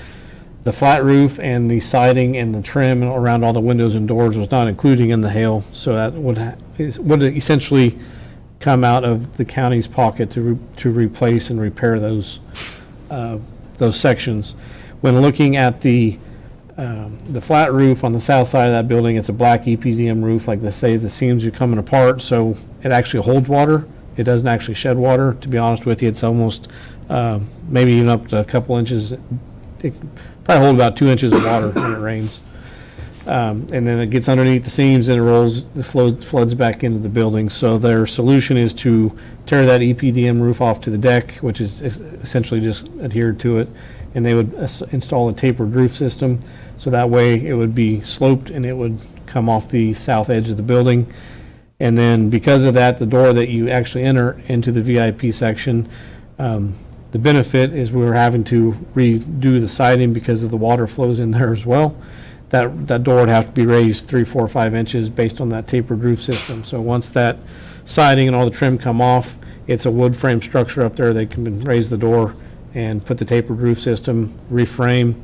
The flat roof and the siding and the trim around all the windows and doors was not including in the hail, so that would essentially come out of the county's pocket to replace and repair those sections. When looking at the flat roof on the south side of that building, it's a black EPDM roof, like they say, the seams are coming apart, so it actually holds water. It doesn't actually shed water, to be honest with you. It's almost maybe even up to a couple inches, probably hold about 2 inches of water when it rains. And then it gets underneath the seams and it rolls, the floods back into the building. So their solution is to tear that EPDM roof off to the deck, which is essentially just adhered to it, and they would install a tapered roof system. So that way it would be sloped and it would come off the south edge of the building. And then because of that, the door that you actually enter into the VIP section, the benefit is we were having to redo the siding because of the water flows in there as well. That door would have to be raised 3, 4, 5 inches based on that tapered roof system. So once that siding and all the trim come off, it's a wood frame structure up there. They can raise the door and put the tapered roof system, reframe,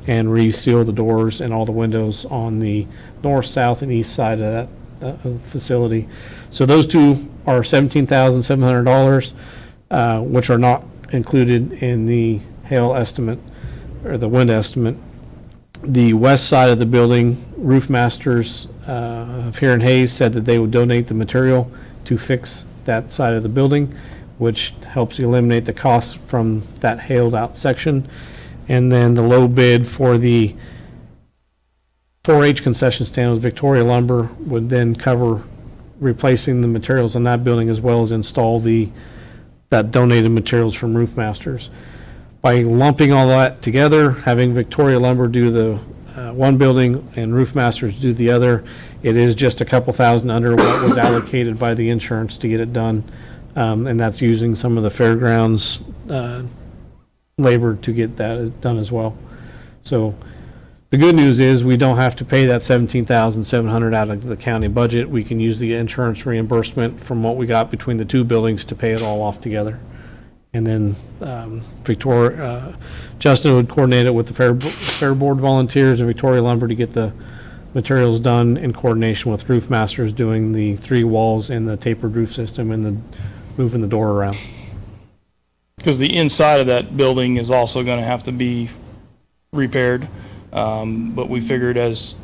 and reseal the doors and all the windows on the north, south, and east side of that facility. So those two are $17,700, which are not included in the hail estimate or the wind estimate. The west side of the building, Roof Masters of here in Hayes said that they would donate the material to fix that side of the building, which helps eliminate the costs from that hailed out section. And then the low bid for the 4-H concession stand with Victoria Lumber would then cover replacing the materials on that building as well as install that donated materials from Roof Masters. By lumping all that together, having Victoria Lumber do the one building and Roof Masters do the other, it is just a couple thousand under what was allocated by the insurance to get it done. And that's using some of the fairgrounds labor to get that done as well. So the good news is we don't have to pay that $17,700 out of the county budget. We can use the insurance reimbursement from what we got between the two buildings to pay it all off together. And then Justin would coordinate it with the Fair Board volunteers and Victoria Lumber to get the materials done in coordination with Roof Masters doing the 3 walls and the tapered roof system and the moving the door around. Because the inside of that building is also going to have to be repaired. But we figured as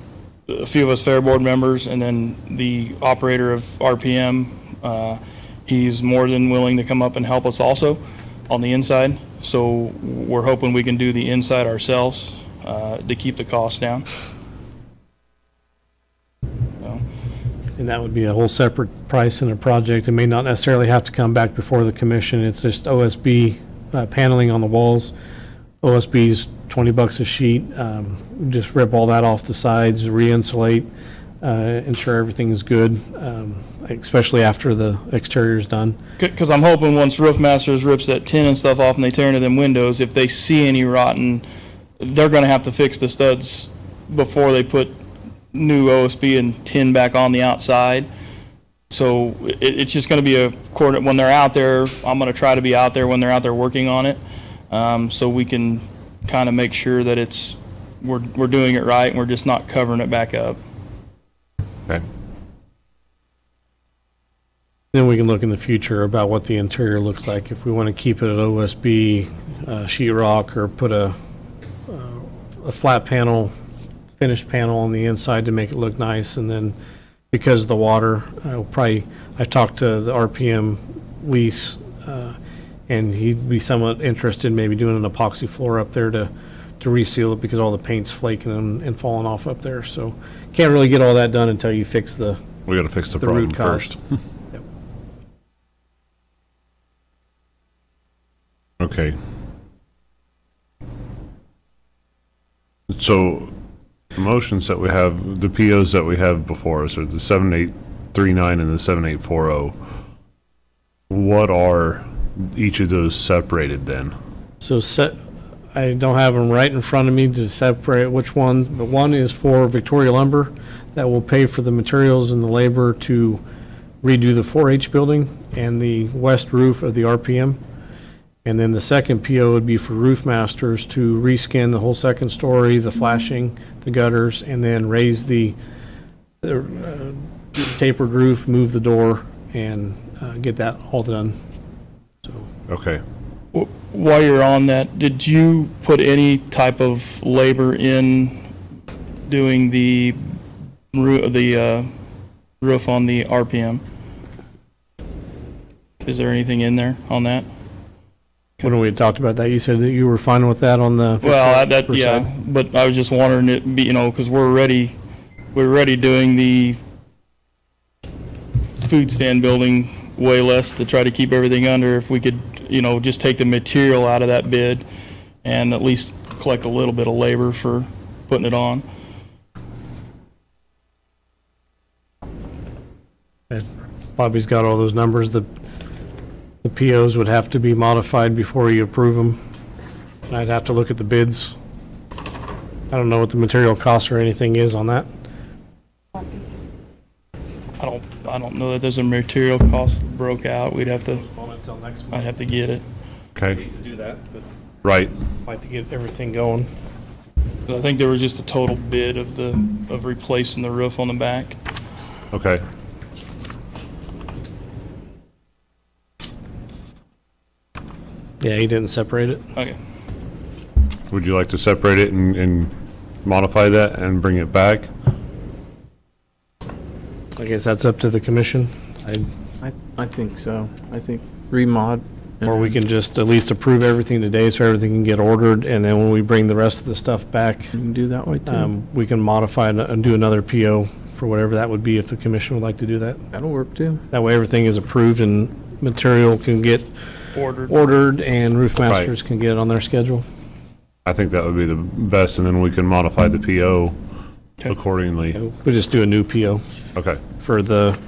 a few of us Fair Board members and then the operator of RPM, he's more than willing to come up and help us also on the inside. So we're hoping we can do the inside ourselves to keep the costs down. And that would be a whole separate price in a project. It may not necessarily have to come back before the commission. It's just OSB paneling on the walls. OSB's $20 a sheet. Just rip all that off the sides, re-insulate, ensure everything is good, especially after the exterior is done. Because I'm hoping once Roof Masters rips that tin and stuff off and they tear into them windows, if they see any rotten, they're going to have to fix the studs before they put new OSB and tin back on the outside. So it's just going to be a coordinate when they're out there. I'm going to try to be out there when they're out there working on it, so we can kind of make sure that we're doing it right and we're just not covering it back up. Okay. Then we can look in the future about what the interior looks like. If we want to keep it at OSB, sheetrock, or put a flat panel, finished panel on the inside to make it look nice. And then because of the water, I talked to the RPM lease, and he'd be somewhat interested in maybe doing an epoxy floor up there to reseal it because all the paint's flaking and falling off up there. So can't really get all that done until you fix the We got to fix the the problem root cause. first. Okay. So the motions that we have, the POs that we have before us are the 7839 and the 7840. What are each of those separated then? So I don't have them right in front of me to separate which one, but one is for Victoria Lumber that will pay for the materials and the labor to redo the 4-H building and the west roof of the RPM. And then the second PO would be for Roof Masters to reskin the whole second story, the flashing, the gutters, and then raise the tapered roof, move the door, and get that all done. So. Okay. While you're on that, did you put any type of labor in doing the roof on the RPM? Is there anything in there on that? When we had talked about that, you said that you were fine with that on the. Well, per yeah, side? but I was just wondering it be, because we're already doing the food stand building way less to try to keep everything under. If we could, just take the material out of that bid and at least collect a little bit of labor for putting it on. Bobby's got all those numbers. The POs would have to be modified before you approve them. And I'd have to look at the bids. I don't know what the material cost or anything is on that. I don't know that there's a material cost broke out. I'd have to get it. Okay, To do that, but right. like to get everything going. I think there was just a total bid of replacing the roof on the back. Okay. Yeah, he didn't separate it. Okay. Would you like to separate it and modify that and bring it back? I guess that's up to the commission. I think so. I think remod. Or we can just at least approve everything today so everything can get ordered, and then when we bring the rest of the stuff back, You can do that way too. we can modify and do another PO for whatever that would be if the commission would like to do that. That'll work too. That way everything is approved and material can get ordered and roof masters can get it on their schedule. I think that would be the best, and then we can modify the PO accordingly. We'll just do a new PO Okay, for the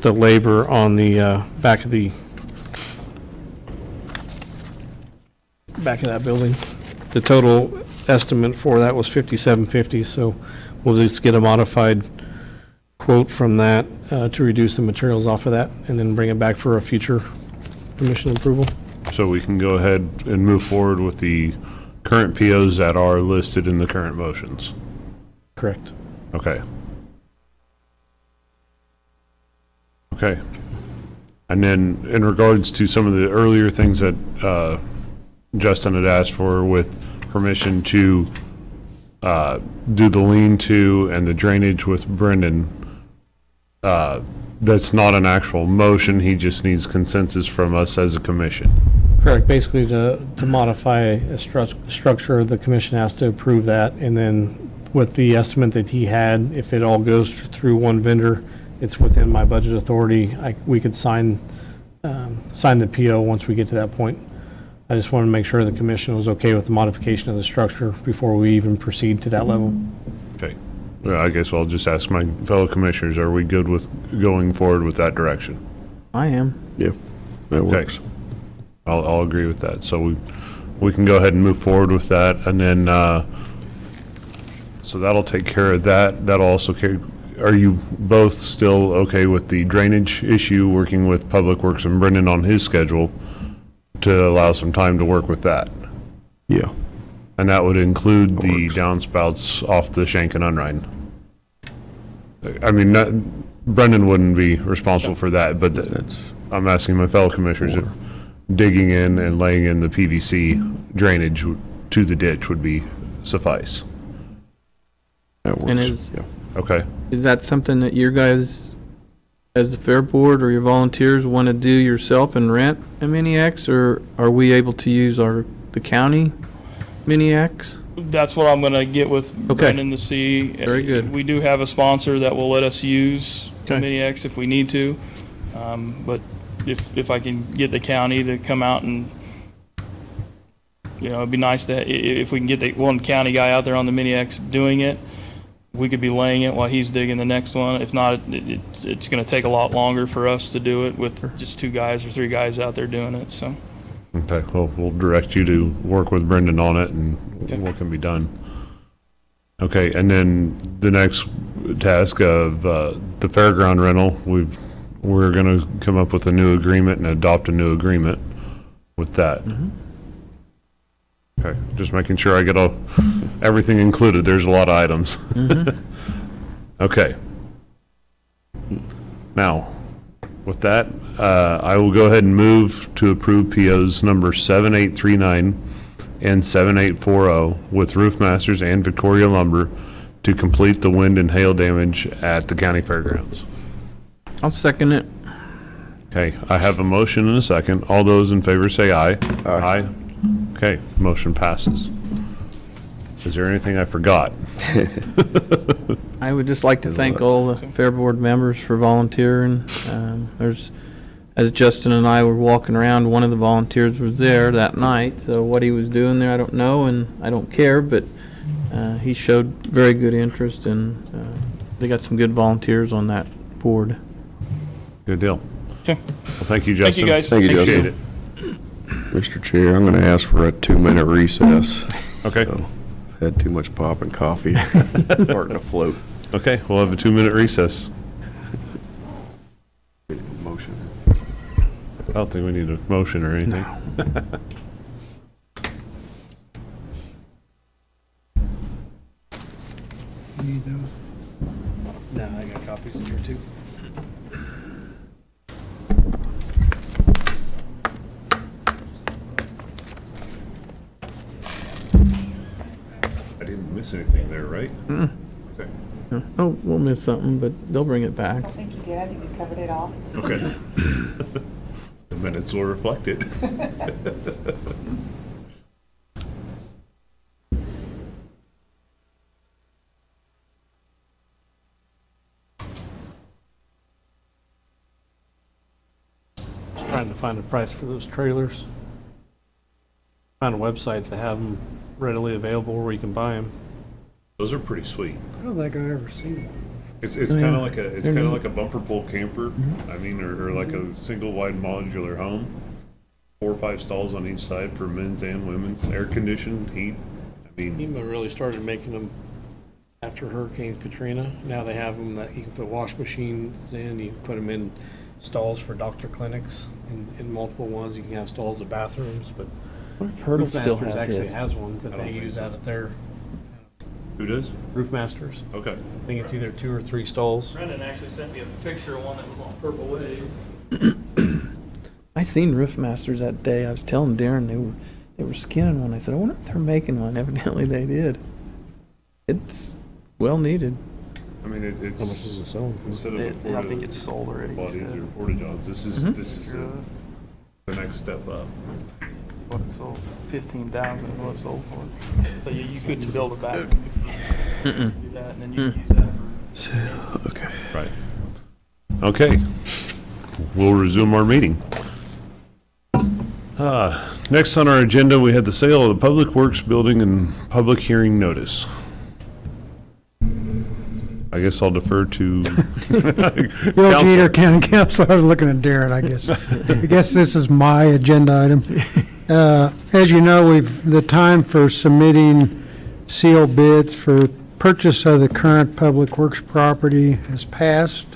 labor on the back of that building. The total estimate for that was $57.50, so we'll just get a modified quote from that to reduce the materials off of that, and then bring it back for a future commission approval. so we can go ahead and move forward with the current POs that are listed in the current motions. Correct. Okay. Okay. And then in regards to some of the earlier things that Justin had asked for with permission to do the lean-to and the drainage with Brendan, that's not an actual motion, he just needs consensus from us as a commission. Correct. Basically, to modify a structure, the commission has to approve that, and then with the estimate that he had, if it all goes through one vendor, it's within my budget authority. We could sign the PO once we get to that point. I just wanted to make sure the commission was okay with the modification of the structure before we even proceed to that level. Okay. Well, I guess I'll just ask my fellow commissioners, are we good with going forward with that direction? I am. Yeah, that Okay. works. I'll agree with that. So we can go ahead and move forward with that, and then, so that'll take care of that. That'll also are you both still okay with the drainage issue, working with Public Works and Brendan on his schedule to allow some time to work with that? Yeah. And that would include the works. downspouts off the Shank and Unrein. I mean, Brendan wouldn't be responsible for that, but I'm asking my fellow commissioners if digging in and laying in the PVC drainage to the ditch would be suffice. That works. is- Yeah. Okay. Is that something that your guys, as the fair board or your volunteers, want to do yourself and rent a Mini X, or are we able to use the county Mini X? That's what I'm gonna get with Okay. Brendan to see. Very good. We do have a sponsor that will let us use the Okay. Mini X if we need to. But if I can get the county to come out and, it'd be nice if we can get the one county guy out there on the Mini X doing it, we could be laying it while he's digging the next one. If not, it's gonna take a lot longer for us to do it with just 2 guys or 3 guys out there doing it, so. Okay, well, we'll direct you to work with Brendan on it and what can be done. Okay, and then the next task of the fairground rental, we're gonna come up with a new agreement and adopt a new agreement with that. Okay, just making sure I get everything included. There's a lot of items. Okay. Now, with that, I will go ahead and move to approve POs number 7839 and 7840 with Roof Masters and Victoria Lumber to complete the wind and hail damage at the county fairgrounds. I'll second it. Okay, I have a motion and a second. All those in favor say aye. Aye. Okay, motion passes. Is there anything I forgot? I would just like to thank all the Fair Board members for volunteering. As Justin and I were walking around, one of the volunteers was there that night, so what he was doing there, I don't know, and I don't care, but he showed very good interest, and they got some good volunteers on that board. Good deal. Okay. Well, thank you, Justin. Thank you, guys. Thank you, Appreciate Justin. it. Mr. Chair, I'm going to ask for a 2-minute recess. Okay. So, I've had too much pop and coffee. Starting to float. Okay, we'll have a 2-minute recess. Motion. I don't think we need a motion or anything. No, I got copies in here too. I didn't miss anything there, right? Okay. Oh, we'll miss something, but they'll bring it back. I think you did. I think you covered it all. Okay. The minutes will reflect it. Just trying to find a price for those trailers. Found a website that have them readily available where you can buy them. Those are pretty sweet. I don't think I've ever seen one. It's Oh, kind yeah. of like a They're neat. like a bumper pull camper. I mean, or like a single wide modular home. 4 or 5 stalls on each side for men's and women's, air conditioned, heat. I mean, FEMA really started making them after Hurricane Katrina. Now they have them that you can put wash machines in, you can put them in stalls for doctor clinics, in multiple ones. You can have stalls at bathrooms, but Hurdle still Roofmasters has actually his. has one that I don't they think use so. out at their who does? Roofmasters. Okay. I think it's either 2 or 3 stalls. Brendan actually sent me a picture of one that was on Purple Wave. I seen Roof Masters that day. I was telling Darren they were skinning one. I said, I wonder if they're making one. Evidently they did. It's well needed. I mean, it's How much is it selling for? instead of a I porta think it's sold already. he bodies said. or porta johns. This is the next step up. What it sold, 15,000 is what it sold for. So you couldn't build a back. Do that, and then you could use that for. Okay. Right. Okay. We'll resume our meeting. Next on our agenda, we had the sale of the Public Works Building and public hearing notice. I guess I'll defer to Bill Jeter, County Council, I was looking at Darren, I guess. I guess this is my agenda item. As you know, the time for submitting sealed bids for purchase of the current Public Works property has passed.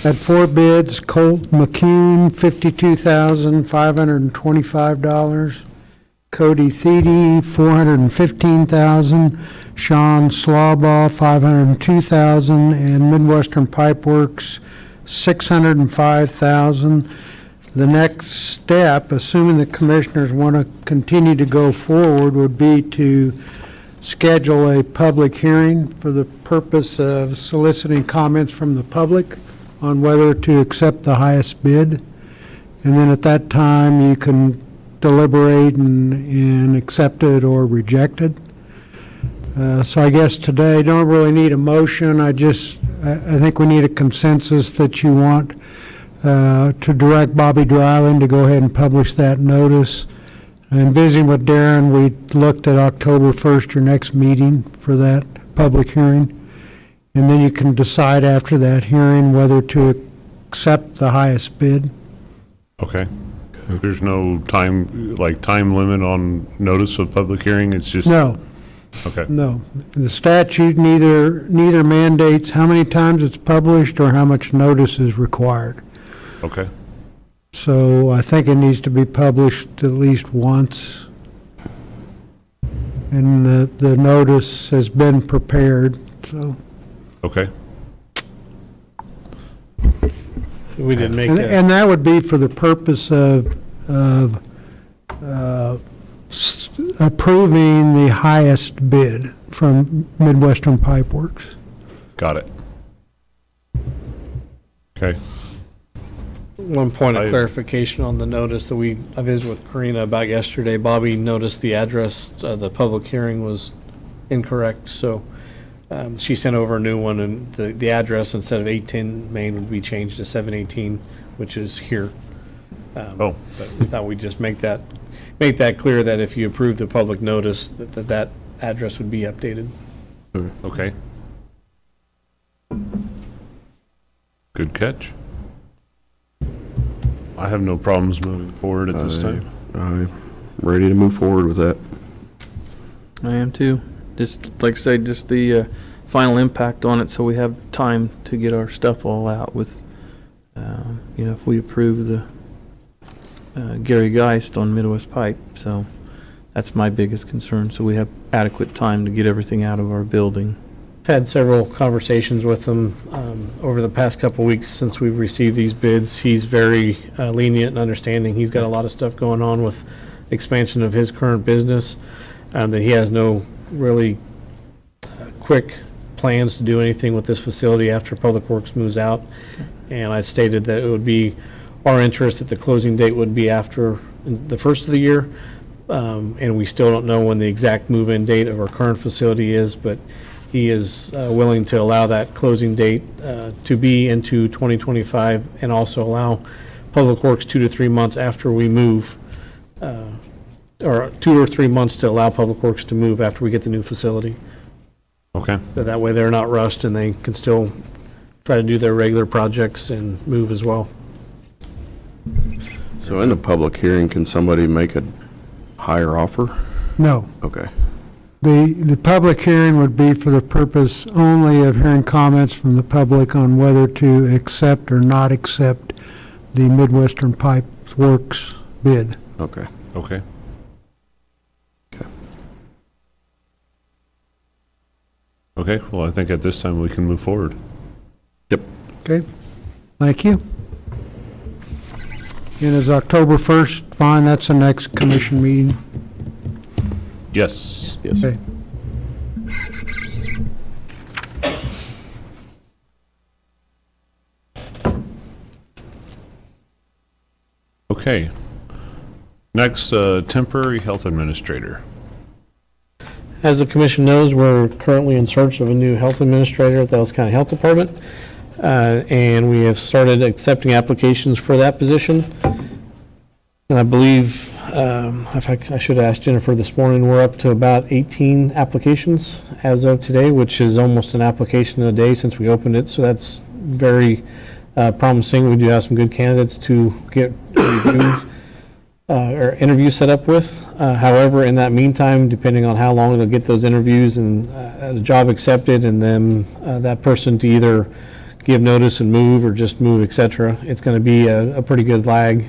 At 4 bids, Colt McCune, $52,525. Cody Thede, $415,000. Sean Slawbaugh, $502,000. And Midwestern Pipeworks, $605,000. The next step, assuming the commissioners want to continue to go forward, would be to schedule a public hearing for the purpose of soliciting comments from the public on whether to accept the highest bid. And then at that time, you can deliberate and accept it or reject it. So I guess today, I don't really need a motion. I think we need a consensus that you want to direct Bobby Dryland to go ahead and publish that notice. And visiting with Darren, we looked at October 1st, your next meeting for that public hearing. And then you can decide after that hearing whether to accept the highest bid. Okay. There's no time limit on notice of public hearing? It's just? No, Okay. no. The statute neither mandates how many times it's published or how much notice is required. Okay. So I think it needs to be published at least once. And the notice has been prepared, so. Okay. We didn't make And that would be for the purpose of approving the highest bid from Midwestern Pipeworks. Got it. Okay. One point of I- clarification on the notice that I visited with Karina about yesterday. Bobby noticed the address of the public hearing was incorrect, so she sent over a new one, and the address instead of 810 Main would be changed to 718, which is here. Oh. But we thought we'd just make that clear that if you approve the public notice, that address would be updated. Okay. Good catch. I have no problems moving forward at this time. I'm ready to move forward with that. I am too. Just, like I say, just the final impact on it, so we have time to get our stuff all out with, if we approve the Gary Geist on Midwest Pipe. So that's my biggest concern, so we have adequate time to get everything out of our building. Had several conversations with him over the past couple weeks since we've received these bids. He's very lenient and understanding. He's got a lot of stuff going on with expansion of his current business, that he has no really quick plans to do anything with this facility after Public Works moves out. And I stated that it would be our interest that the closing date would be after the first of the year. And we still don't know when the exact move-in date of our current facility is, but he is willing to allow that closing date to be into 2025, and also allow Public Works 2 to 3 months after we move, or 2 or 3 months to allow Public Works to move after we get the new facility. Okay. So that way they're not rushed and they can still try to do their regular projects and move as well. So in the public hearing, can somebody make a higher offer? No. Okay. The public hearing would be for the purpose only of hearing comments from the public on whether to accept or not accept the Midwestern Pipe Works bid. Okay. Okay. Okay, well, I think at this time we can move forward. Yep. Okay, thank you. And is October 1st fine? That's the next commission meeting? Yes. Yes. Okay. Okay. Next, temporary health administrator. As the commission knows, we're currently in search of a new health administrator at the Ellis County Health Department. And we have started accepting applications for that position. And I believe, I should have asked Jennifer this morning, we're up to about 18 applications as of today, which is almost an application a day since we opened it. So that's very promising. We do have some good candidates to get reviews or interviews set up with. However, in that meantime, depending on how long they'll get those interviews and the job accepted, and then that person to either give notice and move or just move, et cetera, it's going to be a pretty good lag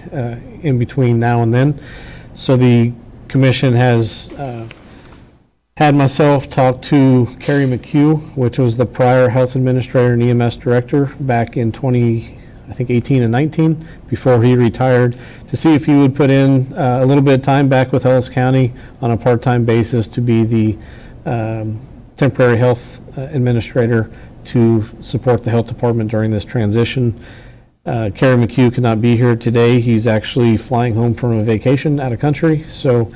in between now and then. So the commission has had myself talk to Kerry McHugh, which was the prior health administrator and EMS director back in 18 and 19, before he retired, to see if he would put in a little bit of time back with Ellis County on a part-time basis to be the temporary health administrator to support the health department during this transition. Kerry McHugh could not be here today. He's actually flying home from a vacation out of country, so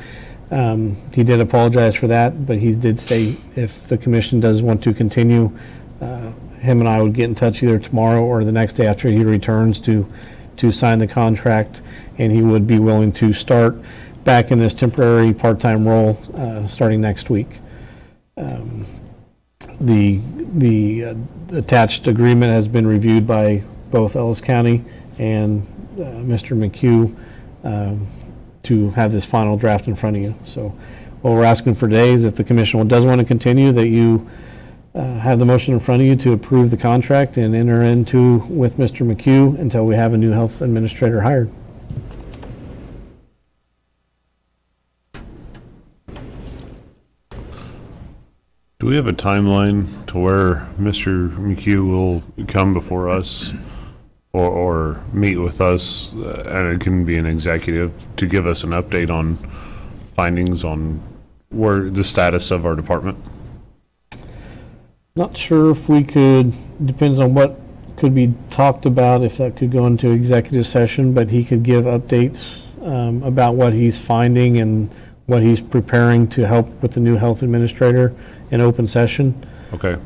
he did apologize for that, but he did say if the commission does want to continue, him and I would get in touch either tomorrow or the next day after he returns to sign the contract, and he would be willing to start back in this temporary part-time role starting next week. The attached agreement has been reviewed by both Ellis County and Mr. McHugh to have this final draft in front of you. So what we're asking for today is if the commission does want to continue, that you have the motion in front of you to approve the contract and enter into with Mr. McHugh until we have a new health administrator hired. Do we have a timeline to where Mr. McHugh will come before us or meet with us, and it can be an executive, to give us an update on findings on where the status of our department? Not sure if we could, depends on what could be talked about if that could go into executive session, but he could give updates about what he's finding and what he's preparing to help with the new health administrator in open session. Okay.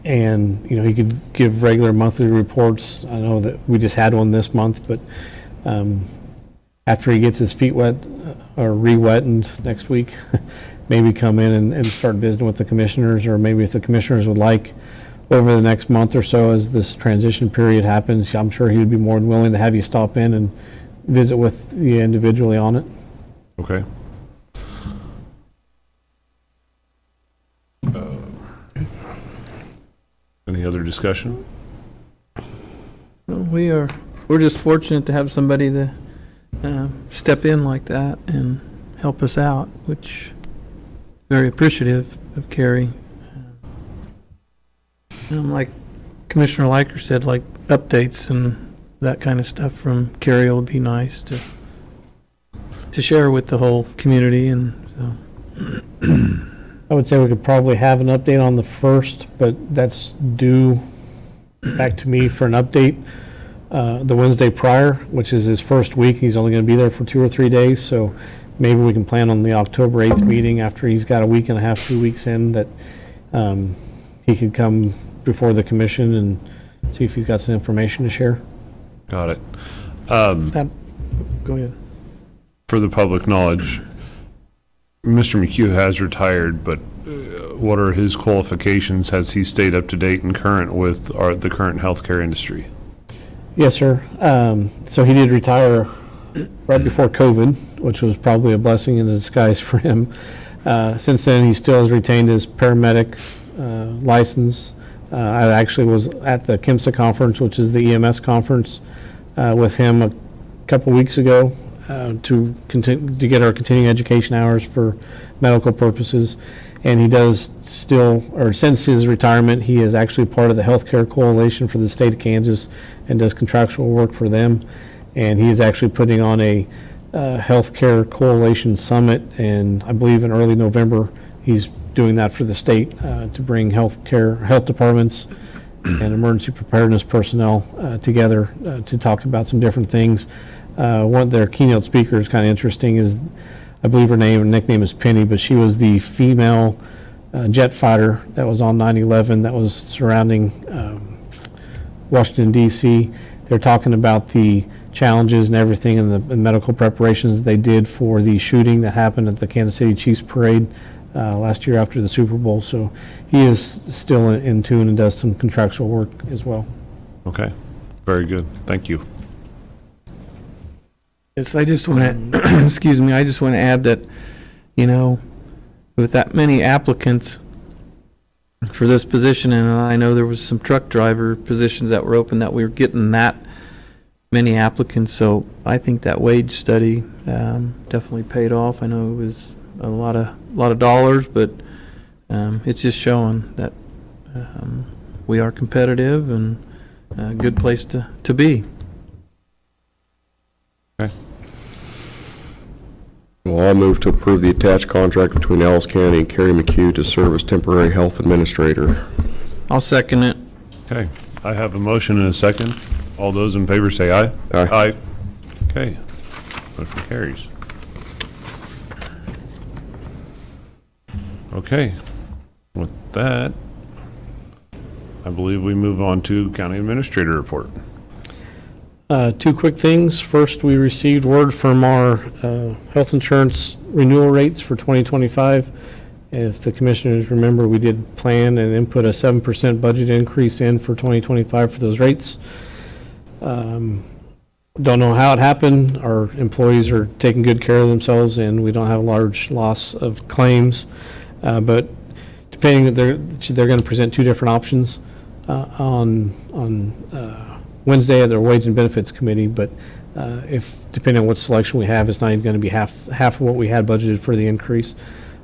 And, he could give regular monthly reports. I know that we just had one this month, but after he gets his feet wet or re-wettened next week, maybe come in and start visiting with the commissioners, or maybe if the commissioners would like, over the next month or so as this transition period happens, I'm sure he would be more than willing to have you stop in and visit with you individually on it. Okay. Any other discussion? Well, we're just fortunate to have somebody to step in like that and help us out, which very appreciative of Carrie. Like Commissioner Liker said, like updates and that kind of stuff from Carrie will be nice to share with the whole community, and so. I would say we could probably have an update on the 1st, but that's due back to me for an update the Wednesday prior, which is his first week. He's only going to be there for 2 or 3 days, so maybe we can plan on the October 8th meeting after he's got a week and a half, 2 weeks in, that he could come before the commission and see if he's got some information to share. Got it. Go ahead. For the public knowledge, Mr. McHugh has retired, but what are his qualifications? Has he stayed up to date and current with the current healthcare industry? Yes, sir. So he did retire right before COVID, which was probably a blessing in disguise for him. Since then, he still has retained his paramedic license. I actually was at the KIMSA conference, which is the EMS conference, with him a couple weeks ago to get our continuing education hours for medical purposes. And he does still, or since his retirement, he is actually part of the Healthcare Coalition for the state of Kansas and does contractual work for them. And he is actually putting on a Healthcare Coalition Summit, and I believe in early November, he's doing that for the state to bring health departments and emergency preparedness personnel together to talk about some different things. One of their keynote speakers, kind of interesting, is, I believe her nickname is Penny, but she was the female jet fighter that was on 9/11 that was surrounding Washington, D.C. They're talking about the challenges and everything and the medical preparations they did for the shooting that happened at the Kansas City Chiefs parade last year after the Super Bowl. So he is still in tune and does some contractual work as well. Okay, very good. Thank you. Yes, I just want to, excuse me, I just want to add that, with that many applicants for this position, and I know there was some truck driver positions that were open, that we were getting that many applicants, so I think that wage study definitely paid off. I know it was a lot of dollars, but it's just showing that we are competitive and a good place to be. Okay. Well, I'll move to approve the attached contract between Ellis County and Carrie McHugh to serve as temporary health administrator. I'll second it. Okay, I have a motion and a second. All those in favor say aye. Aye. Aye. Okay, motion carries. Okay, with that, I believe we move on to county administrator report. Two quick things. First, we received word from our health insurance renewal rates for 2025. If the commissioners remember, we did plan and input a 7% budget increase in for 2025 for those rates. Don't know how it happened. Our employees are taking good care of themselves, and we don't have a large loss of claims. But depending, they're going to present two different options on Wednesday at their Wage and Benefits Committee, but if, depending on what selection we have, it's not even going to be half of what we had budgeted for the increase.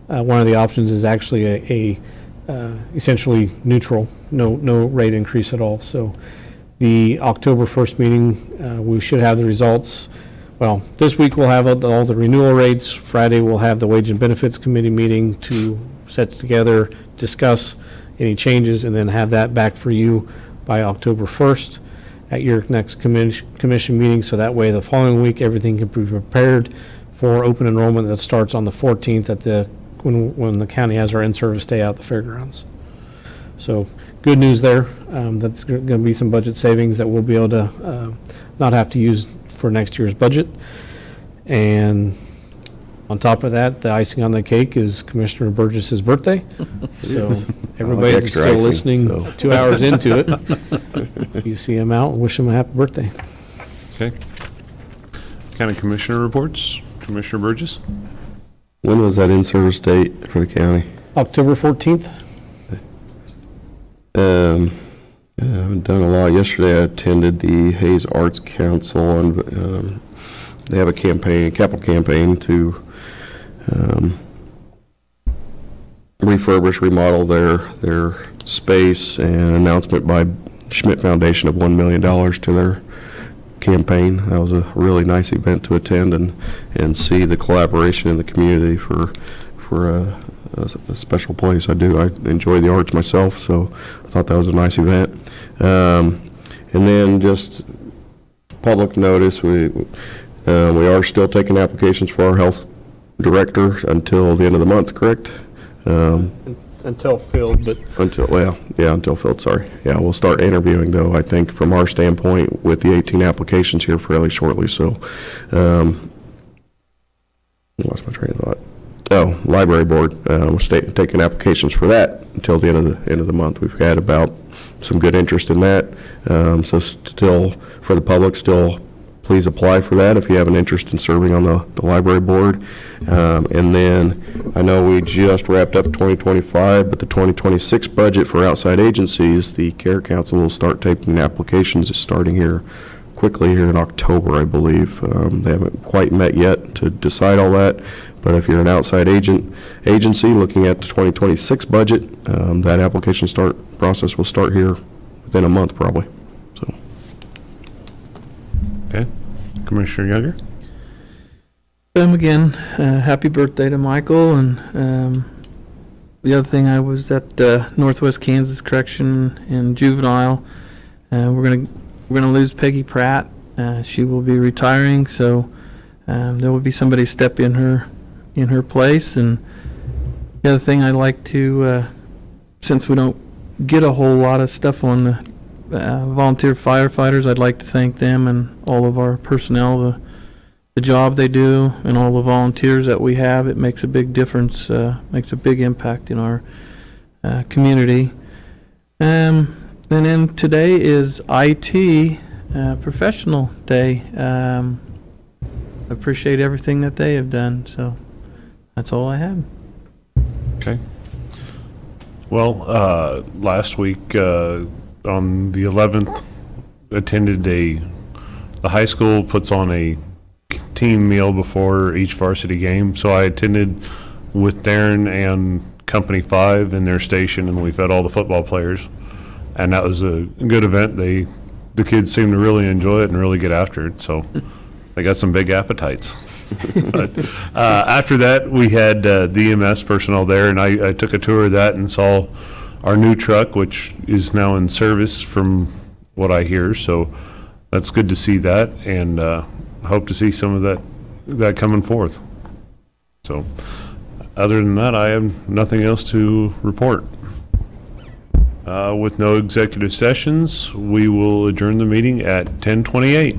One of the options is actually a essentially neutral, no rate increase at all. So the October 1st meeting, we should have the results. Well, this week we'll have all the renewal rates. Friday we'll have the Wage and Benefits Committee meeting to set together, discuss, any changes, and then have that back for you by October 1st at your next commission meeting, so that way the following week, everything can be prepared for open enrollment that starts on the 14th when the county has our in-service day out at the fairgrounds. So good news there. That's going to be some budget savings that we'll be able to not have to use for next year's budget. And on top of that, the icing on the cake is Commissioner Burgess's birthday. So everybody that's extra still icing, listening so. 2 hours into it, you see him out, wish him a happy birthday. Okay. County Commissioner reports. Commissioner Burgess? When was that in-service date for the county? October 14th. I haven't done a lot. Yesterday I attended the Hayes Arts Council, and they have a capital campaign to refurbish, remodel their space, and announcement by Schmidt Foundation of $1 million to their campaign. That was a really nice event to attend and see the collaboration in the community for a special place. I enjoy the arts myself, so I thought that was a nice event. And then just public notice, we are still taking applications for our health director until the end of the month, correct? Until filled, but Until filled, sorry. Yeah, we'll start interviewing, though, I think, from our standpoint, with the 18 applications here fairly shortly, so, lost my train of thought. Oh, library board, we're taking applications for that until the end of the month. We've had about some good interest in that, so still, for the public, still, please apply for that if you have an interest in serving on the library board. And then, I know we just wrapped up 2025, but the 2026 budget for outside agencies, the CARE Council will start taking applications starting here quickly here in October, I believe. They haven't quite met yet to decide all that, but if you're an outside agency looking at the 2026 budget, that application process will start here within a month probably. So. Okay. Commissioner Younger? Again, happy birthday to Michael, and the other thing, I was at Northwest Kansas Correction in Juvenile. We're gonna lose Peggy Pratt. She will be retiring, so there will be somebody step in her place. And the other thing I'd like to, since we don't get a whole lot of stuff on the volunteer firefighters, I'd like to thank them and all of our personnel, the job they do, and all the volunteers that we have. It makes a big difference, makes a big impact in our community. And then today is IT Professional Day. I appreciate everything that they have done, so that's all I have. Okay. Well, last week, on the 11th, attended the high school puts on a team meal before each varsity game. So I attended with Darren and Company 5 in their station, and we fed all the football players. And that was a good event. The kids seemed to really enjoy it and really get after it. So they got some big appetites. But, after that, we had the EMS personnel there, and I took a tour of that and saw our new truck, which is now in service from what I hear. So that's good to see that, and hope to see some of that coming forth. So other than that, I have nothing else to report. With no executive sessions, we will adjourn the meeting at 10:28.